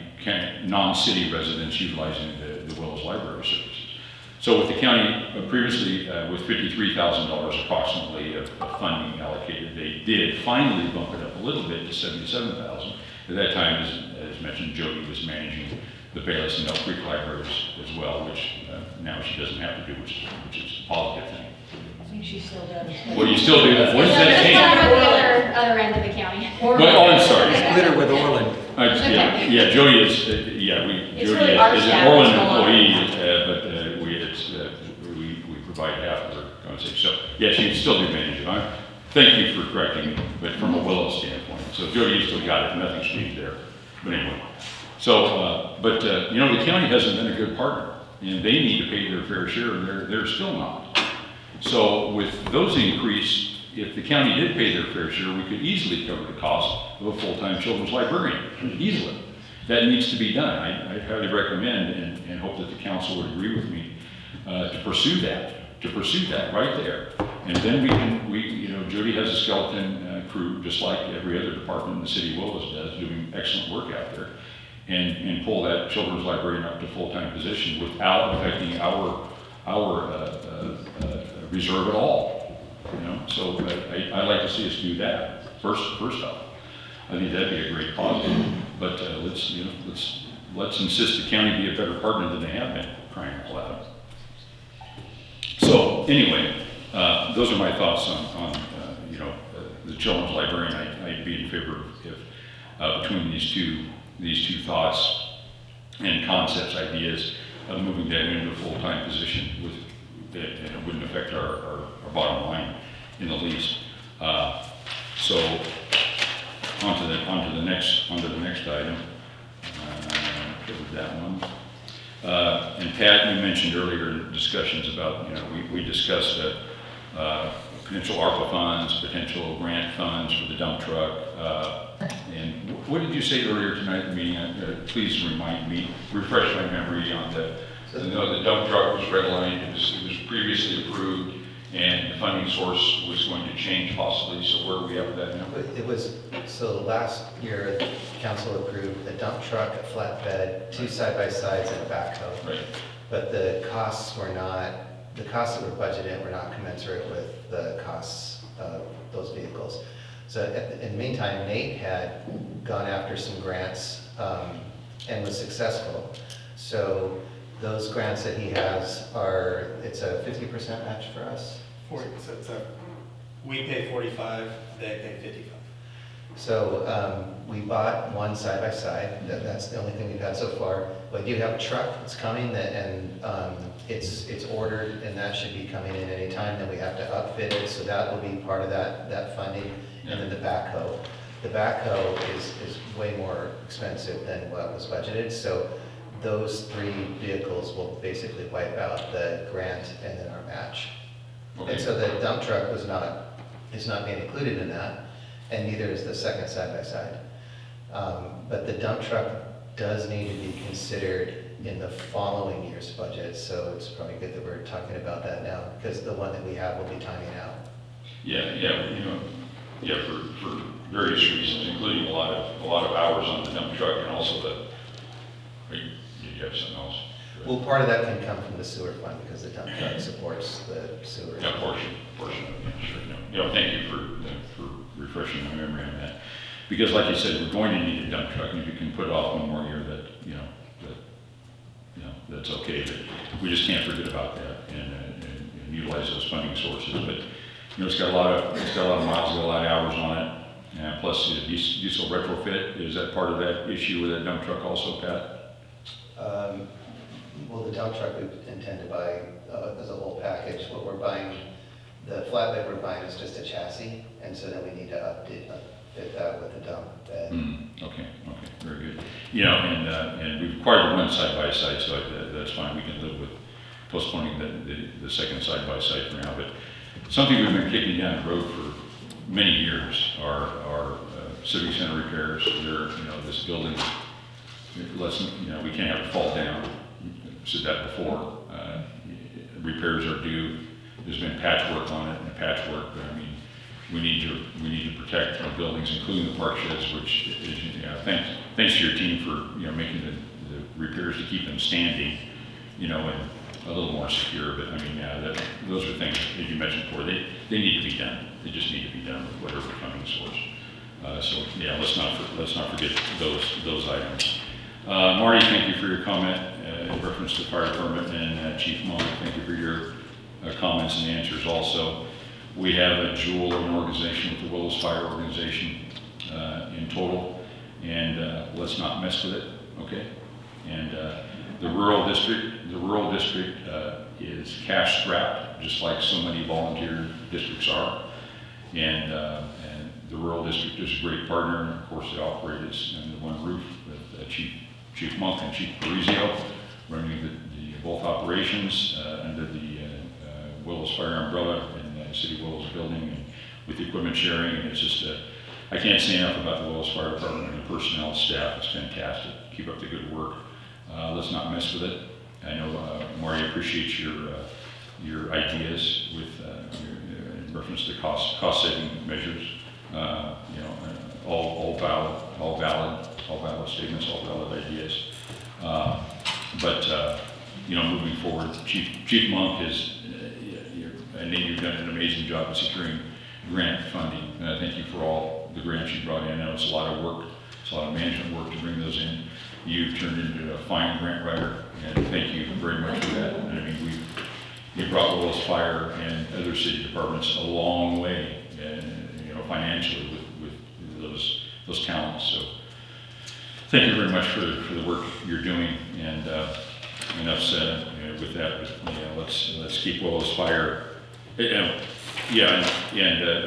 non-city residents utilizing the Willows Library services. So with the county previously with $53,000 approximately of funding allocated, they did finally bump it up a little bit to $77,000. At that time, as mentioned, Jody was managing the Bayless and Elk Creek libraries as well, which now she doesn't have to do, which is a positive thing. I think she still does. Well, you still do that. What does that It's change? not on the other end of the county. Well, I'm sorry. Glitter with Orland. Yeah, Jody is, It's Jody really our is an staff Orland that's employee, but we provide half of her compensation. So, yeah, she can still do managing. Thank you for correcting me, but from a Willow standpoint. So Jody, you still got it, nothing's changed there. But anyway, so, you know, the county hasn't been a good partner, and they need to pay their fair share, and they're still not. So with those increase, if the county did pay their fair share, we could easily cover the cost of a full-time children's librarian, easily. That needs to be done. I highly recommend and hope that the council would agree with me to pursue that right there. And then Jody has a skeleton crew, just like every other department in the city of Willows does, doing excellent work out there, and pull that children's librarian up to full-time position without affecting our reserve at all. You know, so I'd like to see us do that first off. I think that'd be a great positive. But let's insist the county be a better partner than they have been, crying out loud. So anyway, those are my thoughts on the children's librarian. I'd be in favor if between these two thoughts and concepts, ideas of moving that into a full-time position and it wouldn't affect our bottom line in the least. So onto the next item. Covered that one. And Pat, you mentioned earlier in discussions about, we discussed potential ARPA funds, potential grant funds for the dump truck. And what did you say earlier tonight in the meeting? Please remind me, refresh my memory on the dump truck was redlined. It was previously approved, and the funding source was going to change possibly. So where are we at with that now? So last year, the council approved a dump truck, a flatbed, 2 side-by-sides, and a backhoe. Right. But the costs that were budgeted were not commensurate with the costs of those vehicles. So in the meantime, Nate had gone after some grants and was successful. So those grants that he has it's a 50% match for us. We pay 45, they pay 55. So we bought 1 side-by-side. That's the only thing we've had so far. But you have a truck that's coming and it's ordered, and that should be coming in any time. Then we have to upfit it, so that will be part of that funding. And then the backhoe. The backhoe is way more expensive than what was budgeted. So those 3 vehicles will basically wipe out the grant and then our match. Okay. And so the dump truck is not being included in that, and neither is the second side-by-side. But the dump truck does need to be considered in the following year's budget, so it's probably good that we're talking about that now, because the one that we have will be timing out. For various reasons, including a lot of hours on the dump truck, and also did you have something else? Well, part of that can come from the sewer fund because the dump truck supports the sewer. Yeah, portion of it, yeah, sure, no. You know, thank you for refreshing my memory on that. Because like you said, we're going to need a dump truck, and if you can put it off one more year, that's okay, but we just can't forget about that and utilize those funding sources. But, it's got a lot of miles, got a lot of hours on it, and plus the diesel retrofit, is that part of that issue with that dump truck also, Pat? Well, the dump truck we intend to buy as a whole package. What we're buying, the flatbed we're buying is just a chassis, and so then we need to fit that with the dump bed. Okay, very good. And we've acquired one side-by-side, so that's fine. We can live with postponing the second side-by-side for now. But something we've been kicking down the road for many years are civic center repairs. This building, we can't have it fall down. I've said that before. Repairs are due. There's been patchwork on it, and patchwork, but we need to protect our buildings, including the park sheds, which is, thanks to your team for, making the repairs to keep them standing, and a little more secure. But those are things, as you mentioned before, they need to be done. They just need to be done with whatever funding source. Let's not forget those items. Marty, thank you for your comment in reference to fire department, and Chief Monk, thank you for your comments and answers also. We have a jewel of an organization with the Willows Fire Organization in total, and let's not mess with it, okay? And the rural district is cash strapped, just like so many volunteer districts are. And the rural district is a great partner, and of course they operate as under one roof with Chief Monk and Chief Parizio running both operations under the Willows Fire umbrella in the City of Willows building, and with the equipment sharing. And it's just, I can't say enough about the Willows Fire Department and the personnel staff. It's fantastic. Keep up the good work. Let's not mess with it. I know Marty appreciates your ideas with in reference to cost saving measures. All valid statements, all valid ideas. But moving forward, Chief Monk is. I know you've done an amazing job in securing grant funding, and I thank you for all the grants you brought in. I know it's a lot of work, it's a lot of management work to bring those in. You've turned into a fine grant writer, and thank you very much for that. You brought Willows Fire and other city departments a long way, financially with those talents. So thank you very much for the work you're doing, and enough said with that. Let's keep Willows Fire. And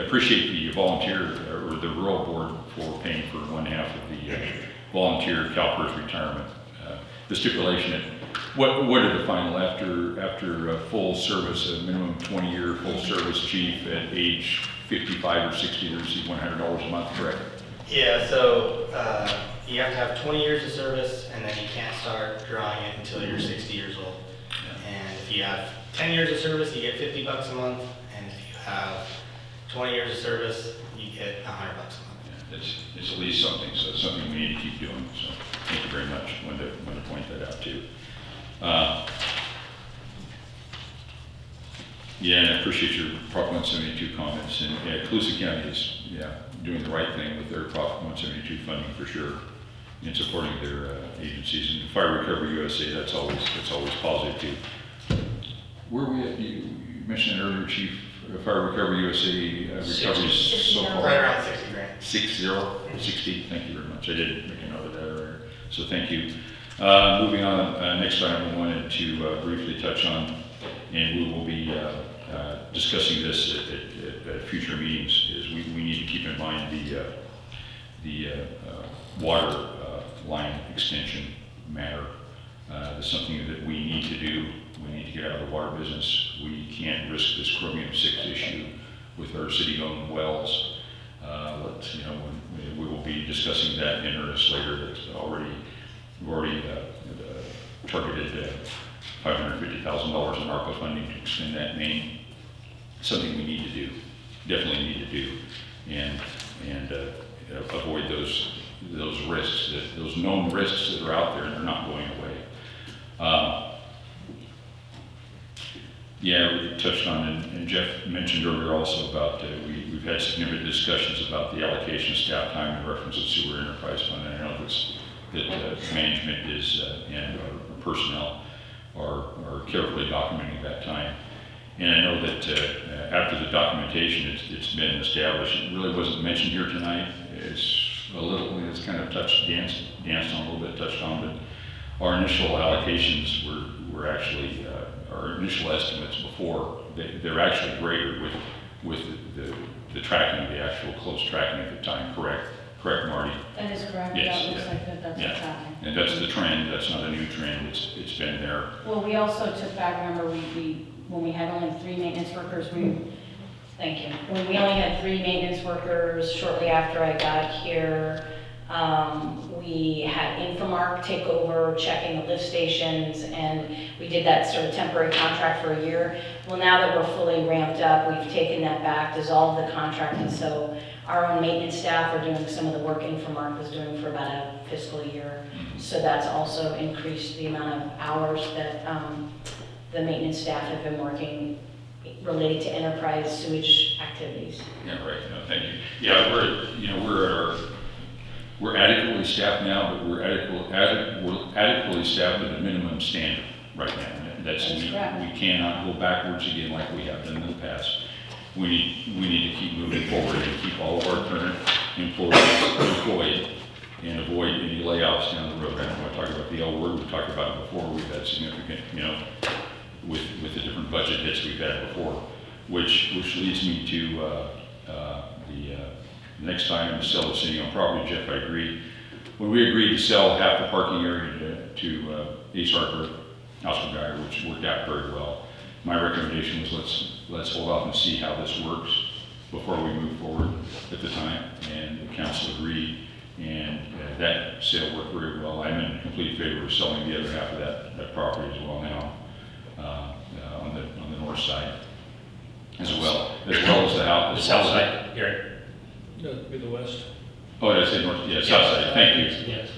appreciate the volunteer or the rural board for paying for one half of the volunteer CalPERS retirement. The stipulation, what are the final after full service, a minimum 20-year full service chief at age 55 or 60 to receive $100 a month, correct? Yeah, so you have to have 20 years of service, and then you can't start drawing it until you're 60 years old. And if you have 10 years of service, you get $50 a month, and if you have 20 years of service, you get $100 a month. Yeah, it's at least something, so it's something we need to keep doing. So thank you very much. I wanted to point that out too. And I appreciate your Prop 172 comments. And Colusa County is doing the right thing with their Prop 172 funding for sure, in supporting their agencies. And Fire Recovery USA, that's always positive too. Where were we at? You mentioned earlier, Chief, Fire Recovery USA recovery so far. Right around 60 grand. 60. Thank you very much. I did make a note of that earlier. So thank you. Moving on, next item I wanted to briefly touch on, and we will be discussing this at future meetings, is we need to keep in mind the water line extension matter. That's something that we need to do. We need to get out of the water business. We can't risk this chromium-6 issue with our city-owned wells. We will be discussing that in earnest later. We've already targeted $550,000 in ARPA funding to extend that main. Something we need to do, definitely need to do, and avoid those risks, those known risks that are out there and they're not going away. Yeah, we touched on, and Jeff mentioned earlier also about, we've had significant discussions about the allocation of staff time in reference to sewer enterprise fund. And I know that management is, and our personnel are carefully documenting that time. And I know that after the documentation, it's been established. It really wasn't mentioned here tonight. It's kind of danced on a little bit, touched on, but our initial allocations were actually, our initial estimates before, they're actually greater with the tracking, the actual close tracking at the time, correct? Correct, Marty? That is correct. Yes, That looks yeah. like that's Yeah. what's happening. And that's the trend, that's not a new trend, it's been there. Well, we also took back, remember, when we had only 3 maintenance workers, thank you. When we only had 3 maintenance workers, shortly after I got here, we had Infomark take over checking the lift stations, and we did that sort of temporary contract for a year. Well, now that we're fully ramped up, we've taken that back, dissolved the contract, and so our own maintenance staff are doing some of the work Infomark was doing for about a fiscal year. So that's also increased the amount of hours that the maintenance staff have been working related to enterprise sewage activities. Yeah, right, no, thank you. Yeah, we're adequately staffed now, but we're adequately staffed at a minimum standard right now. That's correct. We cannot go backwards again like we have done in the past. We need to keep moving forward and keep all of our current employees employed and avoid any layoffs down the road. I don't want to talk about the L word, we've talked about it before, we've had significant, with the different budget hits we've had before, which leads me to the next item, to sell the city-owned property. Jeff, I agree. When we agreed to sell half the parking area to Ace Hardware, Oscar, which worked out very well, my recommendation was let's hold off and see how this works before we move forward at the time, and the council agreed, and that sale worked very well. I'm in complete favor of selling the other half of that property as well now, on the north side, as well as the house. The south side, Gary. No, it'd be the west. Oh, did I say north? Yeah, south side, thank you. Yes.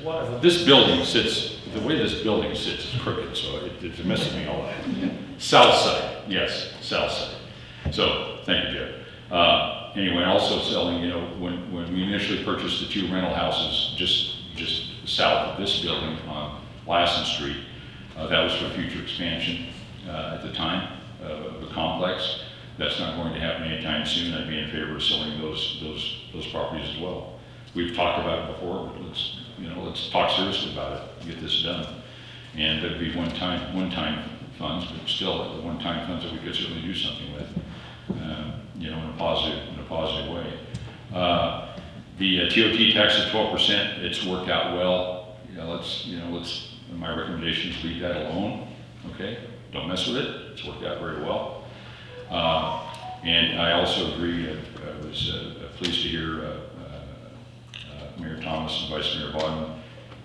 This building sits, the way this building sits is crooked, so it messes me all up. South side, yes, south side. So, thank you, Jeff. Anyway, also selling, when we initially purchased the 2 rental houses just south of this building on Lassen Street, that was for future expansion at the time of the complex. That's not going to happen anytime soon. I'd be in favor of selling those properties as well. We've talked about it before, but let's talk seriously about it, get this done. And there'd be one-time funds, but still the one-time funds that we could certainly do something with, in a positive way. The TOT tax at 12%, it's worked out well. My recommendation is leave that alone, okay? Don't mess with it, it's worked out very well. And I also agree, I was pleased to hear Mayor Thomas and Vice Mayor Bogdan,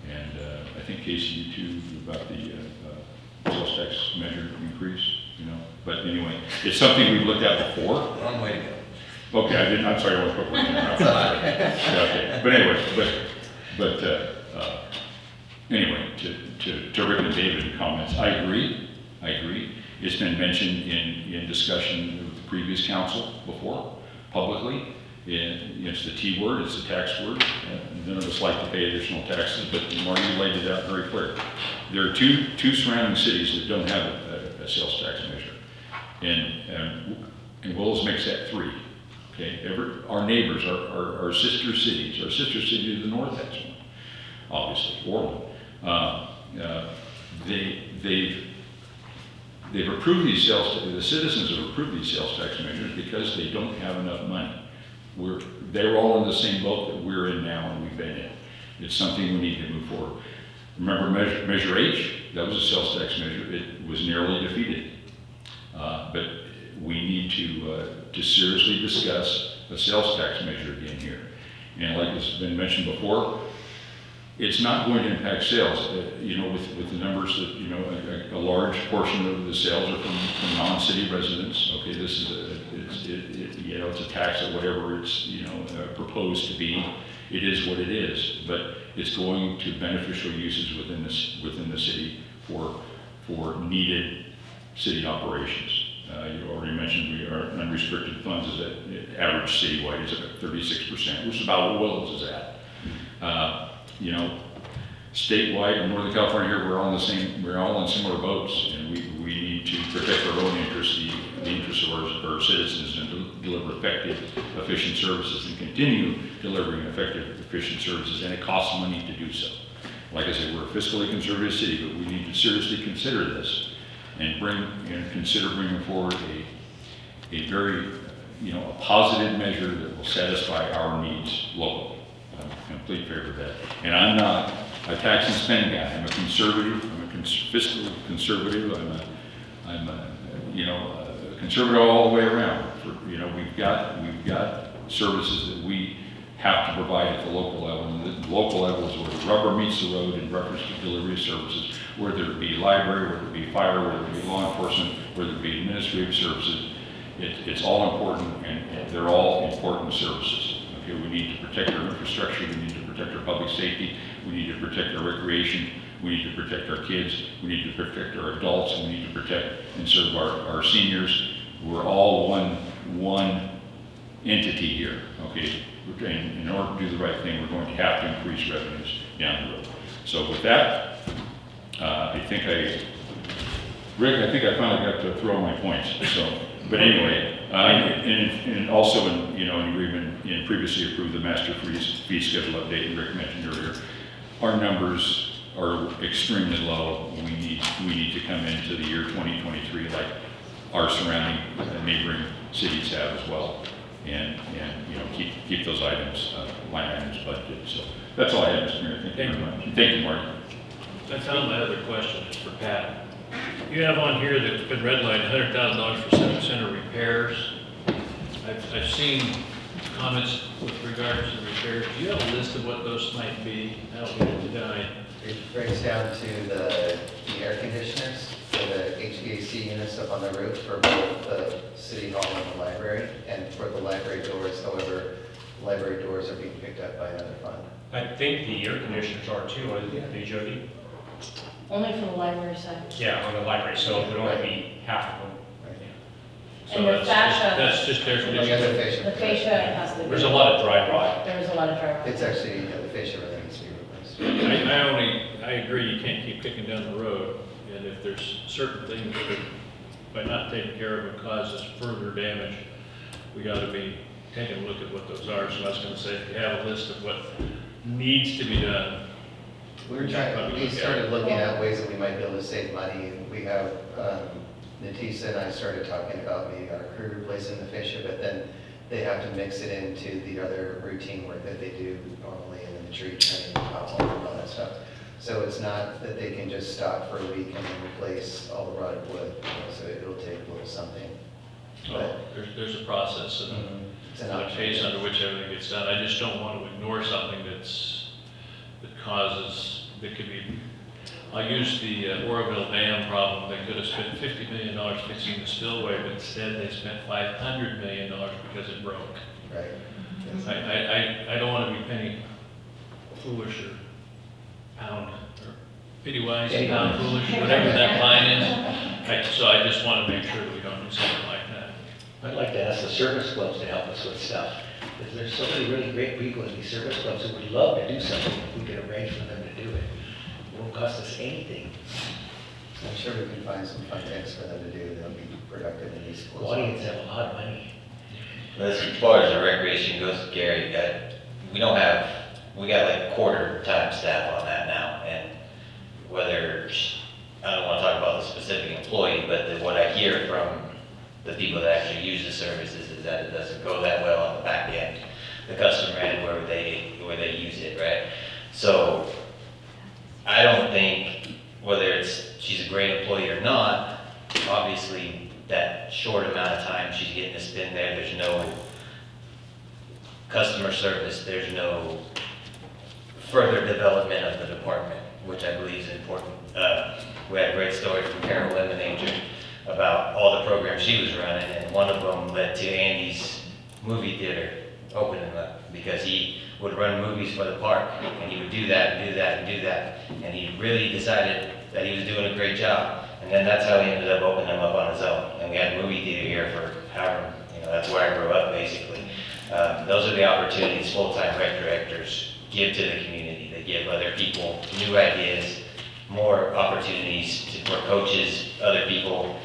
and I think Casey, you too, about the sales tax measure increase, But anyway, it's something we've looked at before. Wrong way to go. Okay, I'm sorry, I want to put words in your mouth. Okay, but anyway, anyway, to Rick and David comments, I agree. It's been mentioned in discussion with the previous council before, publicly. It's the T word, it's the tax word. None of us like to pay additional taxes, but Marty laid it out very clear. There are two surrounding cities that don't have a sales tax measure. And Willows makes that 3. Okay, our neighbors, our sister cities, our sister city to the north has one, obviously, Orland. They've approved these the citizens have approved these sales tax measures because they don't have enough money. They're all in the same boat that we're in now and we've been in. It's something we need to move forward. Remember Measure H? That was a sales tax measure. It was narrowly defeated. But we need to seriously discuss a sales tax measure again here. And like has been mentioned before, it's not going to impact sales. With the numbers that, a large portion of the sales are from non-city residents. Okay, this is it's a tax or whatever it's, proposed to be. It is what it is, but it's going to beneficial uses within the city for needed city operations. You already mentioned our unrestricted funds is at average citywide is at 36%, which is about what Willows is at. You know, statewide in Northern California here, we're all in similar boats, and we need to protect our own interests, the interests of our citizens, and to deliver effective, efficient services, and continue delivering effective, efficient services, and it costs money to do so. Like I said, we're a fiscally conservative city, but we need to seriously consider this and consider bringing forward a very, you know, a positive measure that will satisfy our needs locally. I'm in complete favor of that. And I'm not a tax and spend guy. I'm a conservative. I'm a fiscal conservative. I'm a conservative all the way around. You know, we've got services that we have to provide at the local level. And the local level is where the rubber meets the road in reference to delivery of services, whether it be library, whether it be fire, whether it be law enforcement, whether it be administrative services. It's all important, and they're all important services. Okay, we need to protect our infrastructure. We need to protect our public safety. We need to protect our recreation. We need to protect our kids. We need to protect our adults. We need to protect and serve our seniors. We're all one entity here. Okay, and in order to do the right thing, we're going to have to increase revenues down the road. So with that, Rick, I think I finally got to throw my points. So, but anyway, and also in agreement, in previously approved the master fee schedule update Rick mentioned earlier, our numbers are extremely low. We need to come into the year 2023 like our surrounding neighboring cities have as well, and keep those items, line items budgeted. So that's all I have, Mr. Mayor. Thank you very much. Thank you, Marty. That's on my other question, it's for Pat. You have on here that's been redlined, $100,000 for center repairs. I've seen comments with regards to repairs. Do you have a list of what those might be? That'll be denied. It breaks down to the air conditioners, for the HVAC units up on the roof for both the city hall and the library, and for the library doors. However, library doors are being picked up by another fund. I think the air conditioners are too, aren't they, Jody? Only for the library side. Yeah, on the library, so it would only be half of them. So And the fascia- that's just air The conditioning. other fascia. The fascia has to be. There's a lot of dry rot. There was a lot of dry rot. It's actually, the fascia really needs to be replaced. I agree, you can't keep kicking down the road, and if there's certain things that, by not taking care of it, causes further damage, we gotta be taking a look at what those are. So I was gonna say, if you have a list of what needs to be done. We started looking at ways that we might be able to save money. We have, Natisa and I started talking about maybe our crew replacing the fascia, but then they have to mix it into the other routine work that they do normally, and then the tree trimming, and all that stuff. So it's not that they can just stop for a week and then replace all the rotted wood. So it'll take a little something. Oh, there's a process and It's an a option. pace under which everything gets done. I just don't want to ignore something that could be, I'll use the Oroville Dam problem. They could have spent $50 million fixing the spillway, but instead they spent $500 million because it broke. Right. I don't want to be penny foolish or pound, or penny wise, pound foolish, whatever that line is. So I just want to make sure that we don't do something like that. I'd like to ask the service clubs to help us with stuff, because there's so many really great people in these service clubs who would love to do something if we could arrange for them to do it. It won't cost us anything. I'm sure we can find some fun things for them to do that'll be productive in these schools. Audience have a lot of money. As far as the recreation goes, Gary, we got like quarter-time staff on that now, and whether, I don't want to talk about the specific employee, but what I hear from the people that actually use the services is that it doesn't go that well on the back end, the customer end where they use it, right? So I don't think whether she's a great employee or not, obviously that short amount of time she's getting to spend there's no customer service, there's no further development of the department, which I believe is important. We had a great story from Carol Lemonager about all the programs she was running, and one of them led to Andy's movie theater opening up, because he would run movies for the park, and he would do that and do that and do that, and he really decided that he was doing a great job. And then that's how he ended up opening them up on his own. And we had a movie theater here for however, that's where I grew up basically. Those are the opportunities full-time rec directors give to the community. They give other people new ideas, more opportunities for coaches, other people,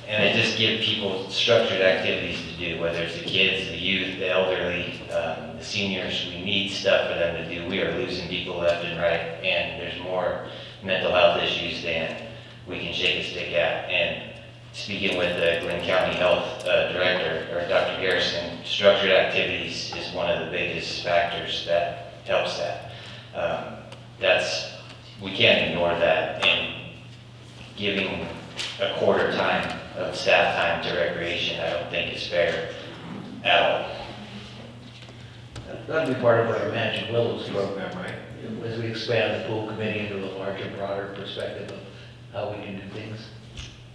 and they just give people structured activities to do, whether it's the kids, the youth, the elderly, the seniors. We need stuff for them to do. We are losing people left and right, and there's more mental health issues than we can shake a stick at. And speaking with the Glenn County Health Director, or Dr. Garrison, structured activities is one of the biggest factors that helps that. We can't ignore that, and giving a quarter time of staff time to recreation, I don't think is fair at all. That'd be part of our Imagine Willows program, right? As we expand the pool committee into a larger, broader perspective of how we can do things.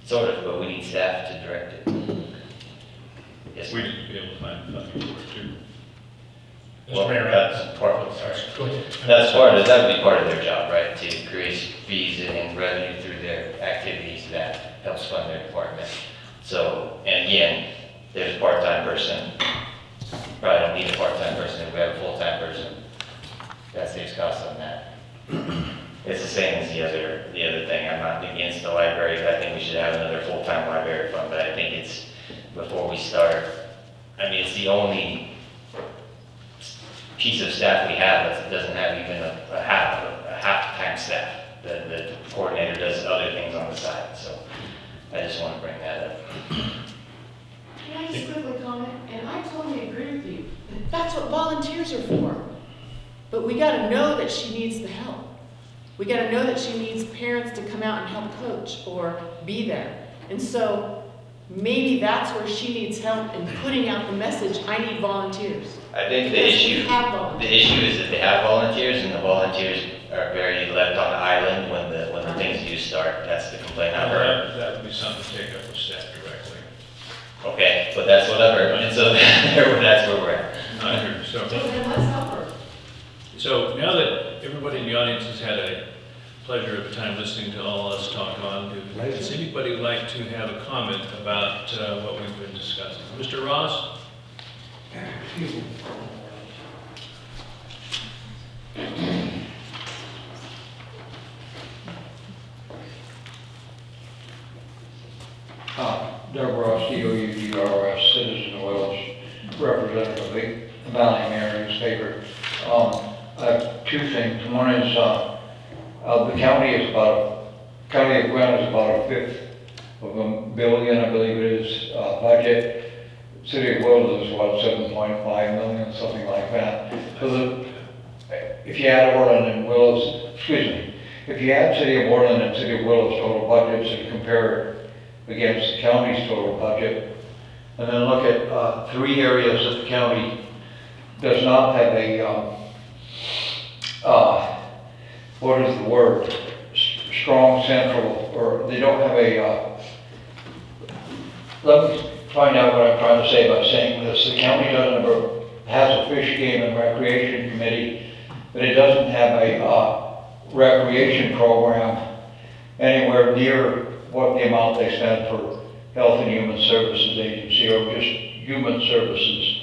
Sort of, but we need staff to direct it. Yes, We need to be able to find funding for it too. well, Mr. Mayor, that's part of, sorry. go ahead. That would be part of their job, right? To create fees and revenue through their activities that helps fund their department. So, and again, there's a part-time person. Probably don't need a part-time person if we have a full-time person. That saves costs on that. It's the same as the other thing. I'm not against the library, but I think we should have another full-time library fund. But I think it's, before we start, it's the only piece of staff we have that doesn't have even a half-time staff. The coordinator does other things on the side, so I just want to bring that up. Can I just quickly comment? And I totally agree with you. That's what volunteers are for. But we gotta know that she needs the help. We gotta know that she needs parents to come out and help coach or be there. And so maybe that's where she needs help in putting out the message, I need volunteers. I think the Because we issue, have volunteers. is that they have volunteers, and the volunteers are very left on the island when the things do start. That's the complaint I've heard. That would be something to take up with staff directly. Okay, but that's what I've heard, and so that's where we're at. I heard, so. Then let's help her. So now that everybody in the audience has had a pleasure of time listening to all us talk on, does anybody like to have a comment about what we've been discussing? Mr. Ross? Doug Ross, DOUGRS, citizen of Willows, representative of the Valley Mayor newspaper. I have two things. One is the county of Gwinnett is about a fifth of $1 billion, I believe it is, budget. City of Willows is about 7.5 million, something like that. So if you add Orland and Willows, if you add City of Orland and City of Willows total budgets and compare it against the county's total budget, and then look at 3 areas that the county does not have a, what is the word, strong central, or they don't have a, let me find out what I'm trying to say by saying this. The county has a fish game and recreation committee, but it doesn't have a recreation program anywhere near what the amount they spend for Health and Human Services Agency or just human services.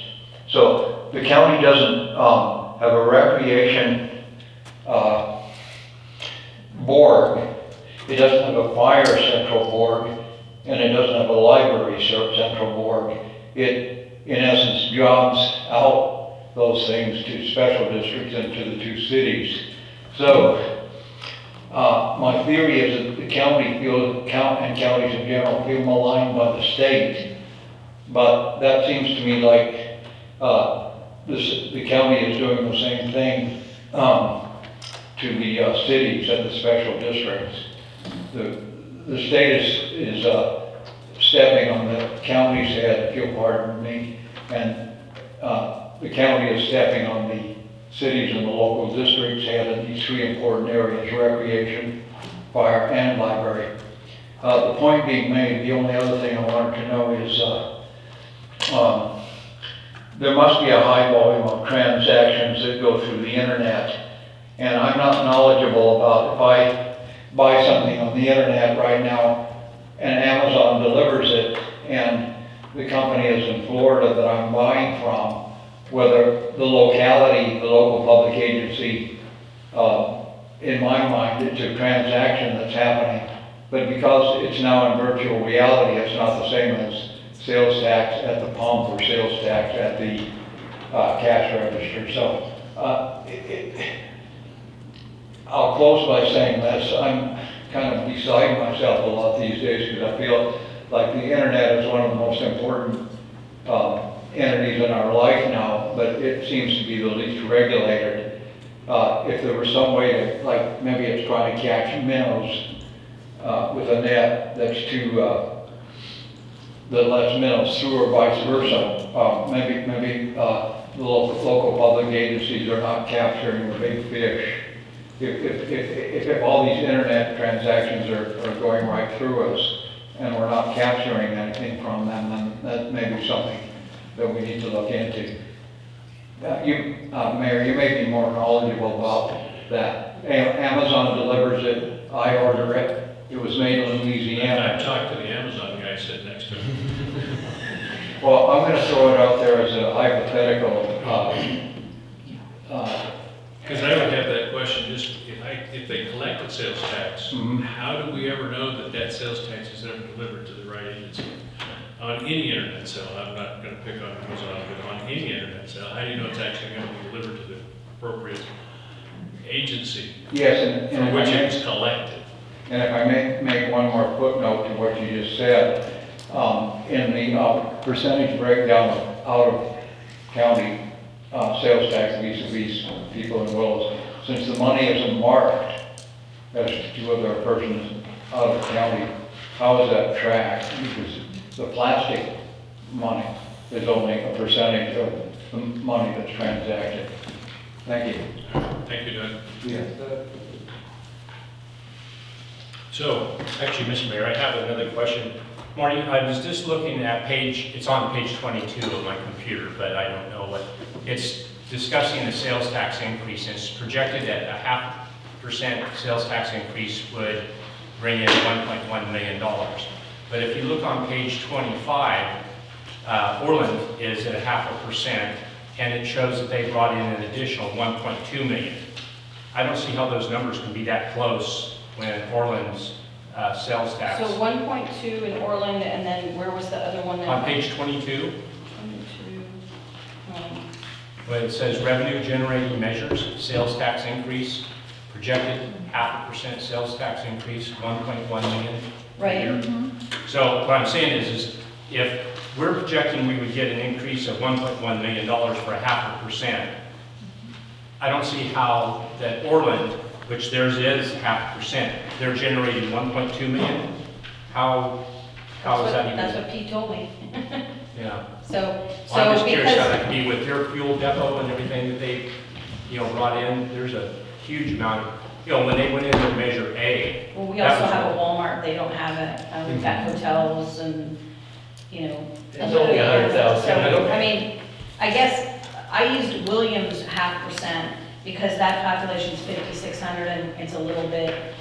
So the county doesn't have a recreation board. It doesn't have a fire central board, and it doesn't have a library central board. It, in essence, jobs out those things to special districts and to the 2 cities. So my theory is that the county and counties in general feel maligned by the state, but that seems to me like the county is doing the same thing to the cities and the special districts. The state is stepping on the county's head, if you'll pardon me, and the county is stepping on the cities and the local districts head in these 3 important areas: recreation, fire, and library. The point being made, the only other thing I wanted to know is there must be a high volume of transactions that go through the internet, and I'm not knowledgeable about if I buy something on the internet right now, and Amazon delivers it, and the company is in Florida that I'm buying from, whether the locality, the local public agency, in my mind, it's a transaction that's happening. But because it's now in virtual reality, it's not the same as sales tax at the pump or sales tax at the cash register. So I'll close by saying this. I'm kind of beside myself a lot these days because I feel like the internet is one of the most important entities in our life now, but it seems to be the least regulated. If there was some way to, like maybe it's trying to catch minnows with a net that's that lets minnows through or vice versa. Maybe the local public agencies are not capturing the big fish. If all these internet transactions are going right through us and we're not capturing anything from them, then that may be something that we need to look into. Mayor, you may be more knowledgeable about that. Amazon delivers it, I order it, it was made in And Louisiana. I've talked to the Amazon guy sitting next to him. Well, I'm gonna throw it out there as a hypothetical, Because I would have that question, just if they collected sales tax, Mhm. how do we ever know that that sales tax is ever delivered to the right agency? On any internet sale, I'm not gonna pick on Amazon, but on any internet sale, how do you know it's actually gonna be delivered to the appropriate agency yes, for and which if I it may, was collected? and if I may make one more footnote to what you just said, in the percentage breakdown of out-of-county sales tax vis-a-vis people in Willows, since the money isn't marked as to whether a person is out of county, how is that tracked? Because the plastic money is only a percentage of the money that's transacted. Thank you. Thank you, Doug. Yeah. So, Actually, Mr. Mayor, I have another question. Marty, I was just looking at it's on page 22 of my computer, but I don't know what, it's discussing the sales tax increase. It's projected that a 0.5% sales tax increase would bring in $1.1 million. But if you look on page 25, Orland is at 0.5%, and it shows that they brought in an additional 1.2 million. I don't see how those numbers can be that close when Orland's sales tax. So 1.2 in Orland, and then where was the other one? On page 22, 22. when it says revenue generating measures, sales tax increase, projected 0.5% sales tax increase, 1.1 million. a Right. year. So what I'm saying is if we're projecting we would get an increase of $1.1 million for 0.5%, I don't see how that Orland, which theirs is 0.5%, they're generating 1.2 million. How is that even? That's what Pete told me. Yeah. So Well, I'm just curious how because, that could be with their fuel depot and everything that they, brought in. There's a huge amount of, when they went into Measure A. well, we that also was have a all- Walmart, they don't have it, we've got hotels and, It's only 100,000. So, I mean, I guess I used Williams 0.5% because that population's 5,600 and it's a little bit,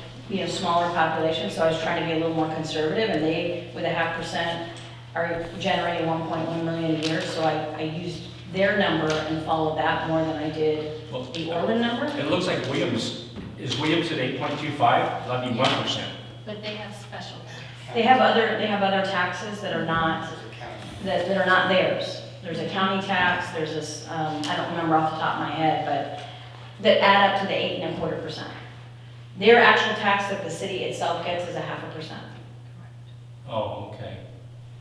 smaller population, so I was trying to be a little more conservative, and they, with a 0.5%, are generating 1.1 million a year, so I used their number and followed that more than I did Well, the Orland number. It looks like Williams at 8.25? That'd be 1%. But they have special tax. They have other taxes that are not, that are not theirs. There's a county tax, there's this, I don't remember off the top of my head, but that add up to the 8.25%. Their actual tax that the city itself gets is a 0.5%. Oh, okay.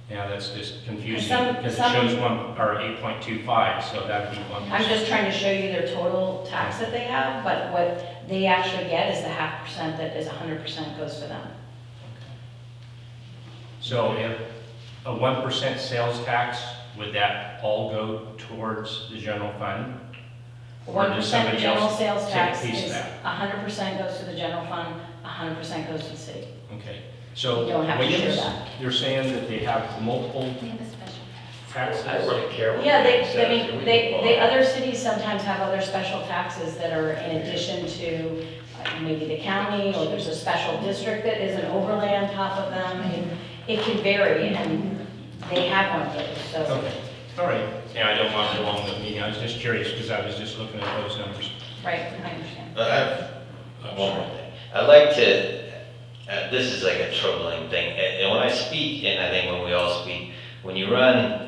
Yeah, that's just confusing Some- because it some- shows 8.25, so that'd be 1%. I'm just trying to show you their total tax that they have, but what they actually get is the 0.5% that is 100% goes for them. So if a 1% sales tax, would that all go towards the general fund? Or does 1% somebody general else sales take a tax piece of is that? 100% goes to the general fund, 100% goes to the city. Okay, so You don't have to share Williams, that. they're saying that they have multiple They have a special tax. taxes? I don't really care what Yeah, it says. I mean, We they, can other cities sometimes have other special taxes that are in addition to maybe the county, or there's a special district that is an overlay on top of them. it can vary, and they have one of those, so. Okay, all right. Yeah, I don't want to prolong the meeting, I was just curious, because I was just looking at those numbers. Right, I understand. I have one more thing. I'd like to, this is like a troubling thing, and when I speak, and I think when we all speak, when you run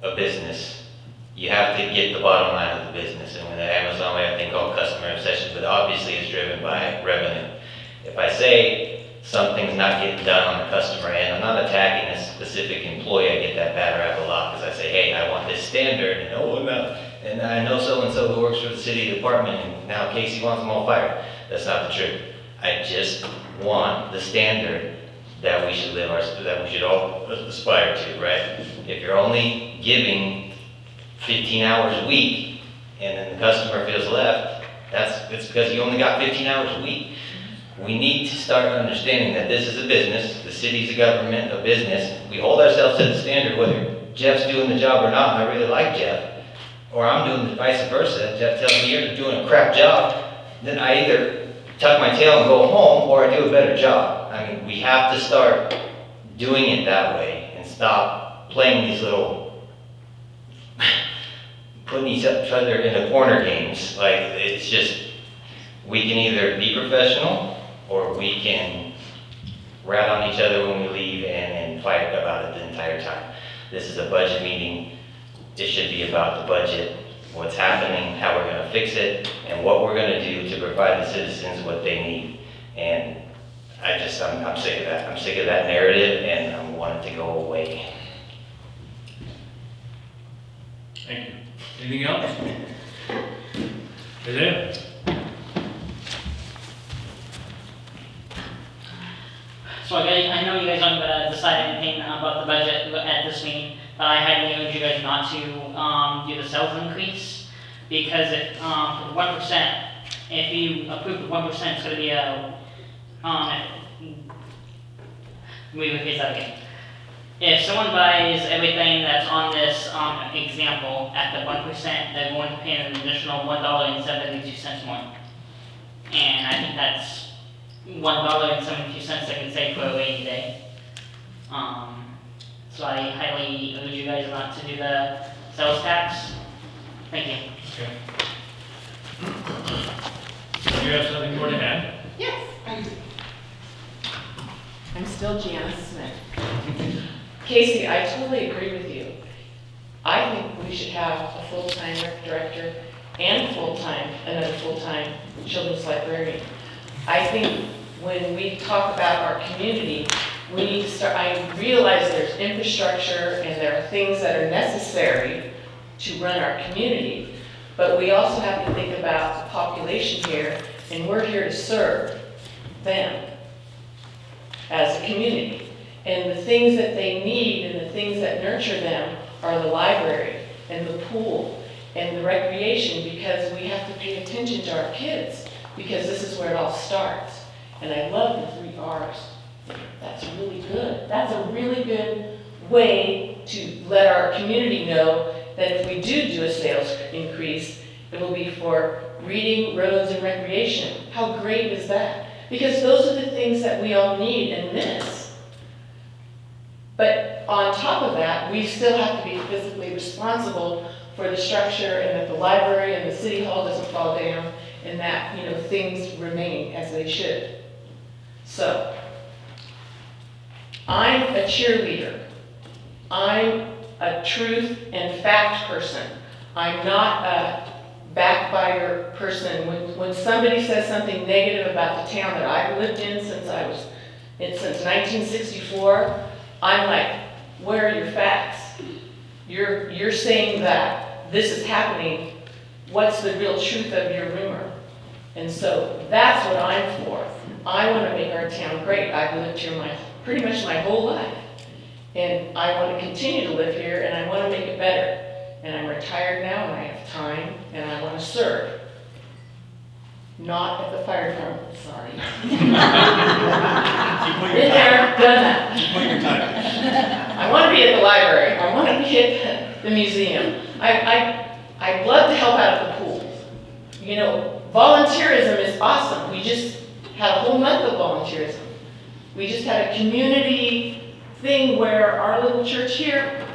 a business, you have to get the bottom line of the business. And when the Amazon way, I think called customer obsession, but obviously it's driven by revenue. If I say something's not getting done on the customer end, I'm not attacking a specific employee. I get that bad rap a lot because I say, hey, I want this standard, and oh no, and I know so-and-so who works for the city department, and now Casey wants them all fired. That's not the truth. I just want the standard that we should that we should all aspire to, right? If you're only giving 15 hours a week, and then the customer feels left, it's because you only got 15 hours a week. We need to start understanding that this is a business, the city's a government, a business. We hold ourselves to the standard, whether Jeff's doing the job or not, and I really like Jeff, or I'm doing the vice versa. Jeff tells me you're doing a crap job, then I either tuck my tail and go home, or I do a better job. I mean, we have to start doing it that way and stop playing these little putting each other in the corner games. Like, it's just, we can either be professional or we can rat on each other when we leave and fight about it the entire time. This is a budget meeting. It should be about the budget, what's happening, how we're going to fix it, and what we're going to do to provide the citizens what they need. And I'm sick of that. I'm sick of that narrative, and I want it to go away. Thank you. Anything else? Isaiah? So I know you guys aren't decide anything about the budget at this meeting, but I highly urge you guys not to do the sales increase, because if for the 1%, if you approve the 1%, it's going to be a we would face that again. If someone buys everything that's on this example at the 1%, they're going to pay an additional $1.72 more. And I think that's $1.72 they can save for a rainy day. So I highly urge you guys not to do the sales tax. Thank you. Okay. Do you have something more to add? Yes, I do. I'm still Janice Smith. Casey, I totally agree with you. I think we should have a full-time rec director and another full-time children's librarian. I think when we talk about our community, we need to start, I realize there's infrastructure and there are things that are necessary to run our community, but we also have to think about the population here, and we're here to serve them as a community. And the things that they need and the things that nurture them are the library and the pool and the recreation, because we have to pay attention to our kids, because this is where it all starts. And I love the 3 R's. That's really good. That's a really good way to let our community know that if we do a sales increase, it will be for reading, roads, and recreation. How great is that? Because those are the things that we all need and miss. But on top of that, we still have to be physically responsible for the structure, and that the library and the city hall doesn't fall down, and that, things remain as they should. So, I'm a cheerleader. I'm a truth and fact person. I'm not a backbiter person. When somebody says something negative about the town that I've lived in since 1964, I'm like, where are your facts? You're saying that this is happening. What's the real truth of your rumor? And so that's what I'm for. I want to make our town great. I've lived here pretty much my whole life. And I want to continue to live here, and I want to make it better. And I'm retired now, and I have time, and I want to serve. Not at the fire department, sorry. Been there, done that. Keep putting your time. I want to be at the library. I want to be at the museum. I'd love to help out at the pools. Volunteerism is awesome. We just had a whole month of volunteerism. We just had a community thing where our little church here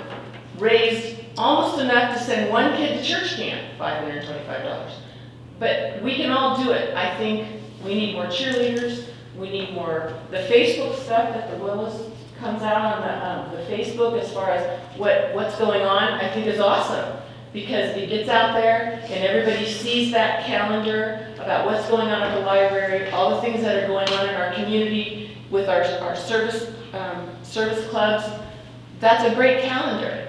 raised almost enough to send one kid to church camp, $525. But we can all do it. I think we need more cheerleaders. We need more, the Facebook stuff that the Willows comes out on the Facebook as far as what's going on, I think is awesome. Because it gets out there and everybody sees that calendar about what's going on at the library, all the things that are going on in our community with our service clubs. That's a great calendar.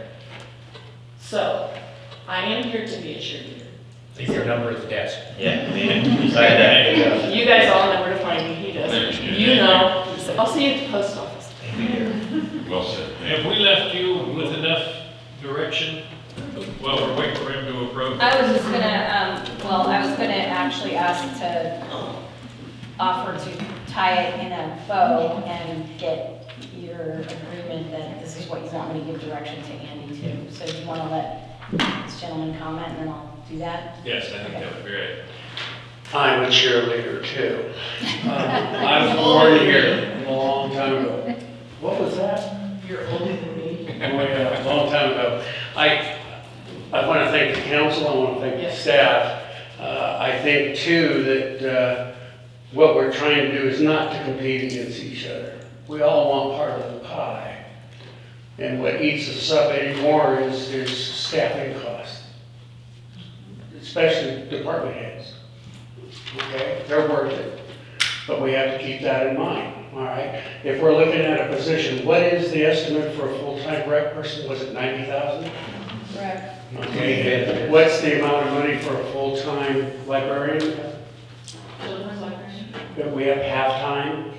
So, I am here to be a cheerleader. Leave your number at the desk. Yeah, beside that. You guys all know where to find me, he does. You know. I'll see you at the post office. Well said. Have we left you with enough direction while we're waiting for him to approach? I was just gonna, I was gonna actually ask to offer to tie it in a bow and get your agreement that this is what you want me to give direction to Andy to. So do you wanna let this gentleman comment and then I'll do that? Yes, I think that would be right. I'm a cheerleader too. I was born here a long time ago. What was that? You're older than me. Oh yeah, a long time ago. I want to thank the council, I want to thank the Yes. staff. I think too that what we're trying to do is not to compete against each other. We all want part of the pie. And what eats us up anymore is staffing costs, especially department heads. Okay, they're worth it, but we have to keep that in mind, all right? If we're looking at a position, what is the estimate for a full-time rec person? Was it 90,000? Correct. Okay, what's the amount of money for a full-time librarian? Children's library. That we have half-time?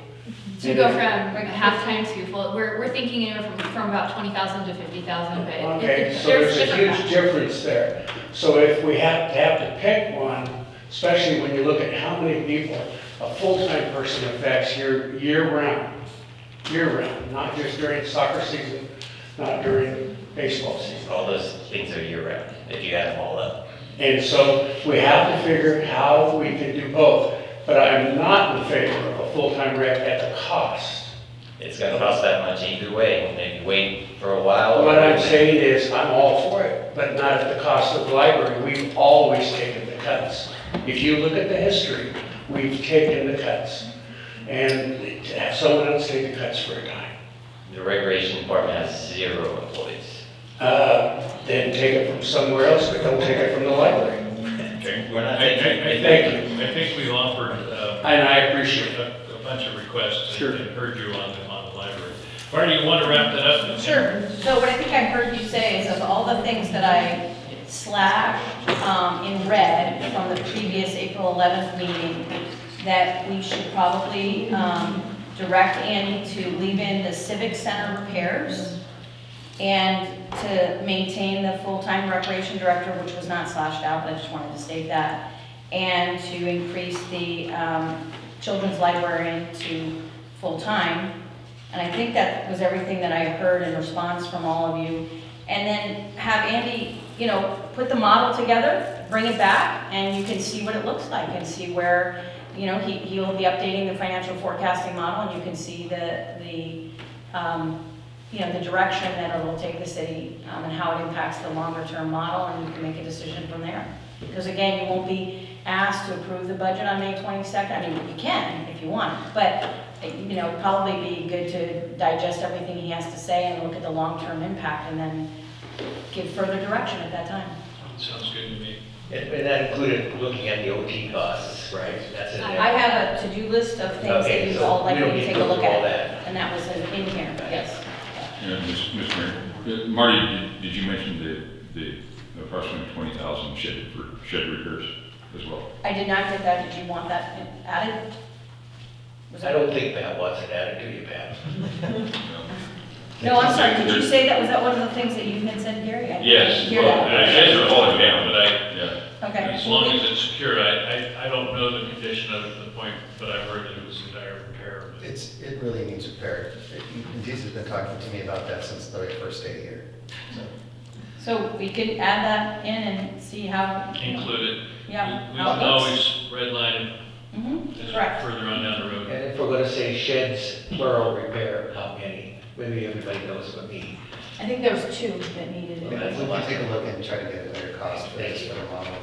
To go from like a half-time to full, we're thinking anywhere from about 20,000 to 50,000, but Okay, so there's a different huge difference there. So if we have to pick one, especially when you look at how many people a full-time person affects year-round, not just during soccer season, not during baseball season. All those things are year-round, if you add them all up. And so we have to figure how we can do both. But I'm not in favor of a full-time rec at the cost. It's gonna cost that much either way, and if you wait for a while. What I'm saying is, I'm all for it, but not at the cost of the library. We've always taken the cuts. If you look at the history, we've taken the cuts. And to have someone else take the cuts for a dime. The recreation department has 0 employees. Then take it from somewhere else, but don't take it from the library. Okay. We're not I taking- think, I think we offered And I appreciate it. a bunch of requests Sure. and heard you on the library. Marty, you want to wrap that up? Sure. So what I think I heard you say is of all the things that I slacked in red from the previous April 11th meeting, that we should probably direct Andy to leave in the civic center repairs and to maintain the full-time recreation director, which was not slashed out, but I just wanted to state that, and to increase the children's librarian to full-time. And I think that was everything that I heard in response from all of you. And then have Andy, put the model together, bring it back, and you can see what it looks like and see where, he will be updating the financial forecasting model, and you can see the direction that it will take the city and how it impacts the longer-term model, and you can make a decision from there. Because again, you won't be asked to approve the budget on May 22nd. I mean, you can if you want, but probably be good to digest everything he has to say and look at the long-term impact and then give further direction at that time. Sounds good to me. And that included looking at the OT costs, right? That's in there. I have a to-do list of things that Okay, you'd so all like we me don't to need take to a go look through all at, that. and that was in here, yes. Yeah, Mr. Mayor, Marty, did you mention the approximately 20,000 shed repairs as well? I did not get that, did you want that added? Was I that- don't think Pat wants it added, do you, Pat? No, I'm sorry, did you say was that one of the things that you had said, Gary? I didn't Yes, hear well, that. sheds are all down, but Yeah. Okay. as long as it's secure, I don't know the condition of the point, but I've heard that it was in dire repair. It really needs repair. Dee's has been talking to me about that since the very first day here. So we could add that in and see how. Included. Yeah. We how it can looks. always redline it Mhm, as correct. further on down the road. And if we're gonna say sheds plural repair, how many? maybe everybody knows but me. I think there was two that needed We it. can take a look and try to get a better cost for this for the model.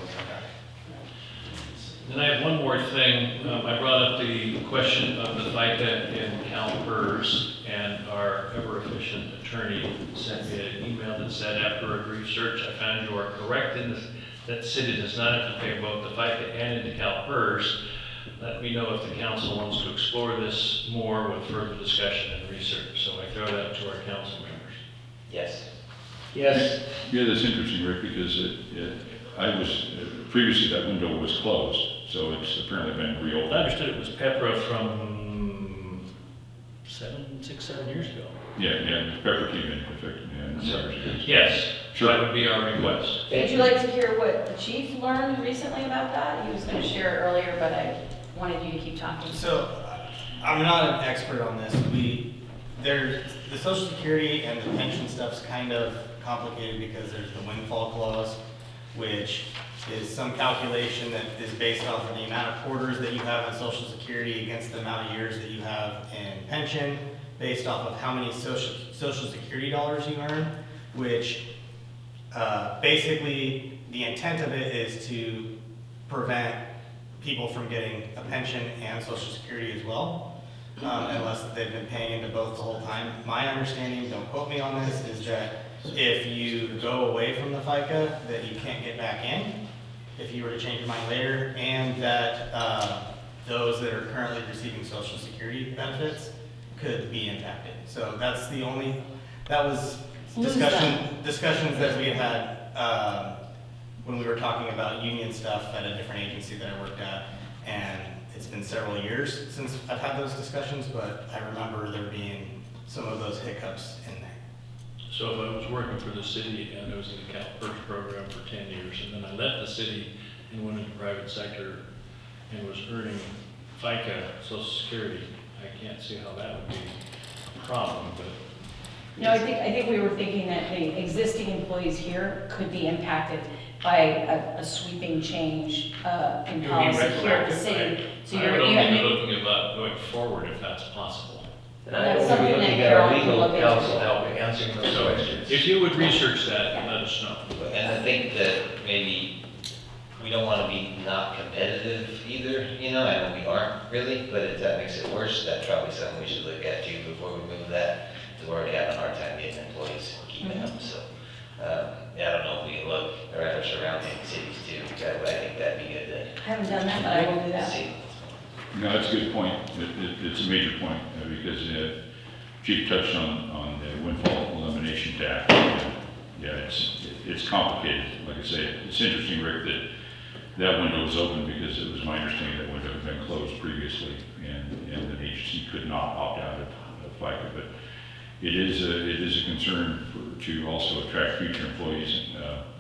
And I have one more thing. I brought up the question of the FICA in CalPERS, and our ever-efficient attorney sent me an email that said, after a brief search, I found you are correct in this, that city does not have to pay both the FICA and into CalPERS. Let me know if the council wants to explore this more with further discussion and research. So I throw that to our council members. Yes. Yes, Yeah, that's interesting, Rick, because previously that window was closed, so it's apparently been I reopened. understood it was Pepra from 6-7 years ago. Yeah, Pepper came in effect, and Yes, Sure. that would be our request. Would you like to hear what the chief learned recently about that? He was gonna share it earlier, but I wanted you to keep talking. So, I'm not an expert on this. The Social Security and the pension stuff's kind of complicated because there's the windfall clause, which is some calculation that is based off of the amount of quarters that you have in Social Security against the amount of years that you have in pension, based off of how many Social Security dollars you earn, which basically the intent of it is to prevent people from getting a pension and Social Security as well, unless they've been paying into both the whole time. My understanding, don't quote me on this, is that if you go away from the FICA, that you can't get back in if you were to change your mind later, and that those that are currently receiving Social Security benefits could be impacted. So that's the only, that was discussions that we had when we were talking about union stuff at a different agency that I worked at, and it's been several years since I've had those discussions, but I remember there being some of those hiccups in there. So if I was working for the city and I was in the CalPERS program for 10 years, and then I left the city and went into the private sector and was earning FICA, Social Security, I can't see how that would be a problem, but. No, I think we were thinking that the existing employees here could be impacted by a sweeping change in You policy mean here at the retroactive? city. So I you're, would you only be have, looking about going forward if that's possible. And I That's will something be that looking at our Carol can legal look into. counsel helping answering those So questions. if you would research that, let us know. And I think that maybe we don't want to be not competitive either, you know, I know we aren't really, but if that makes it worse, that's probably something we should look at too before we move that, because we're already having a hard time getting employees, keeping them, so. Yeah, I don't know if we can look around our surrounding cities too, but I think that'd be good I haven't done that, but I will do to that. see. No, that's a good point. It's a major point, because Chief touched on the windfall elimination tax. Yeah, it's complicated. Like I say, it's interesting, Rick, that window was open because it was my understanding that window had been closed previously, and an agency could not opt out of FICA. But it is a concern to also attract future employees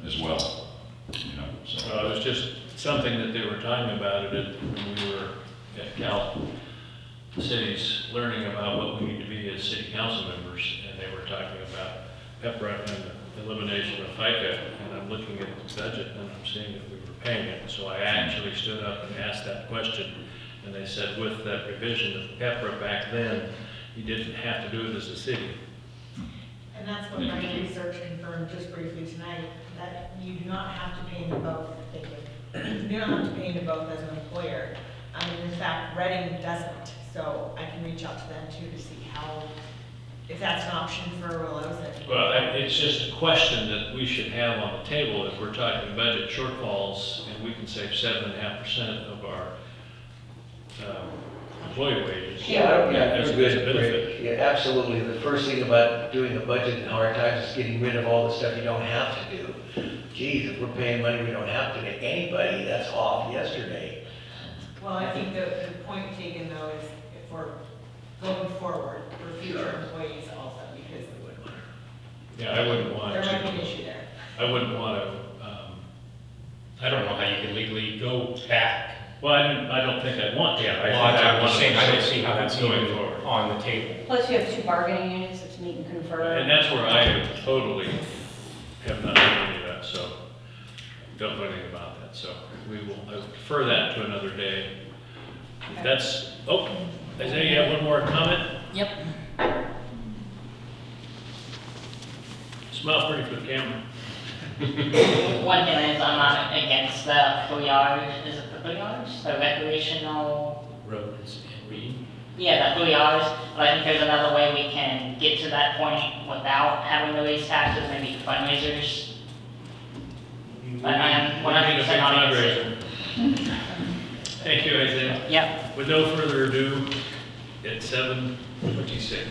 as well. You know, so. It was just something that they were talking about it when we were at Cal Cities, learning about what we need to be as city council members, and they were talking about PEPRA and the elimination of FICA, and I'm looking at the budget and I'm seeing that we were paying it. So I actually stood up and asked that question, and they said with that revision of PEPRA back then, you didn't have to do it as a city. And that's what my research confirmed just briefly tonight, that you do not have to pay into both. You don't have to pay into both as an employer. In fact, Reading doesn't, so I can reach out to them too to see how, if that's an option for Willows. Well, it's just a question that we should have on the table if we're talking budget shortfalls, and we can save 7.5% of our employee wages. Yeah, as you're a good, benefit. Rick. Yeah, absolutely. The first thing about doing a budget in hard times is getting rid of all the stuff you don't have to do. Geez, if we're paying money we don't have to pay anybody, that's off yesterday. Well, I think the point taken though is if we're going forward for future employees also, because Yeah, I wouldn't want there might be an to, issue there. I wouldn't want to, I don't know how you can legally go back. well, I don't think I'd want to. Yeah, I well, think I'd I'm want just to saying, I don't see how that's going even forward. on the table. Plus you have two bargaining units that meet and confer. And that's where I totally have not done any of that, so don't know anything about that. So we will, I would defer that to another day. If that's, Isaiah, you have one more comment? Yep. Smile pretty for the camera. One thing is, I'm not against the 3 hours, is it the 3 hours? The recreational, Roads and weed. yeah, the 3 hours, but I think there's another way we can get to that point without having to raise taxes, maybe fundraisers. But I am We need a big 100% on it. fundraiser. Thank you, Isaiah. Yep. With no further ado, at 7:26.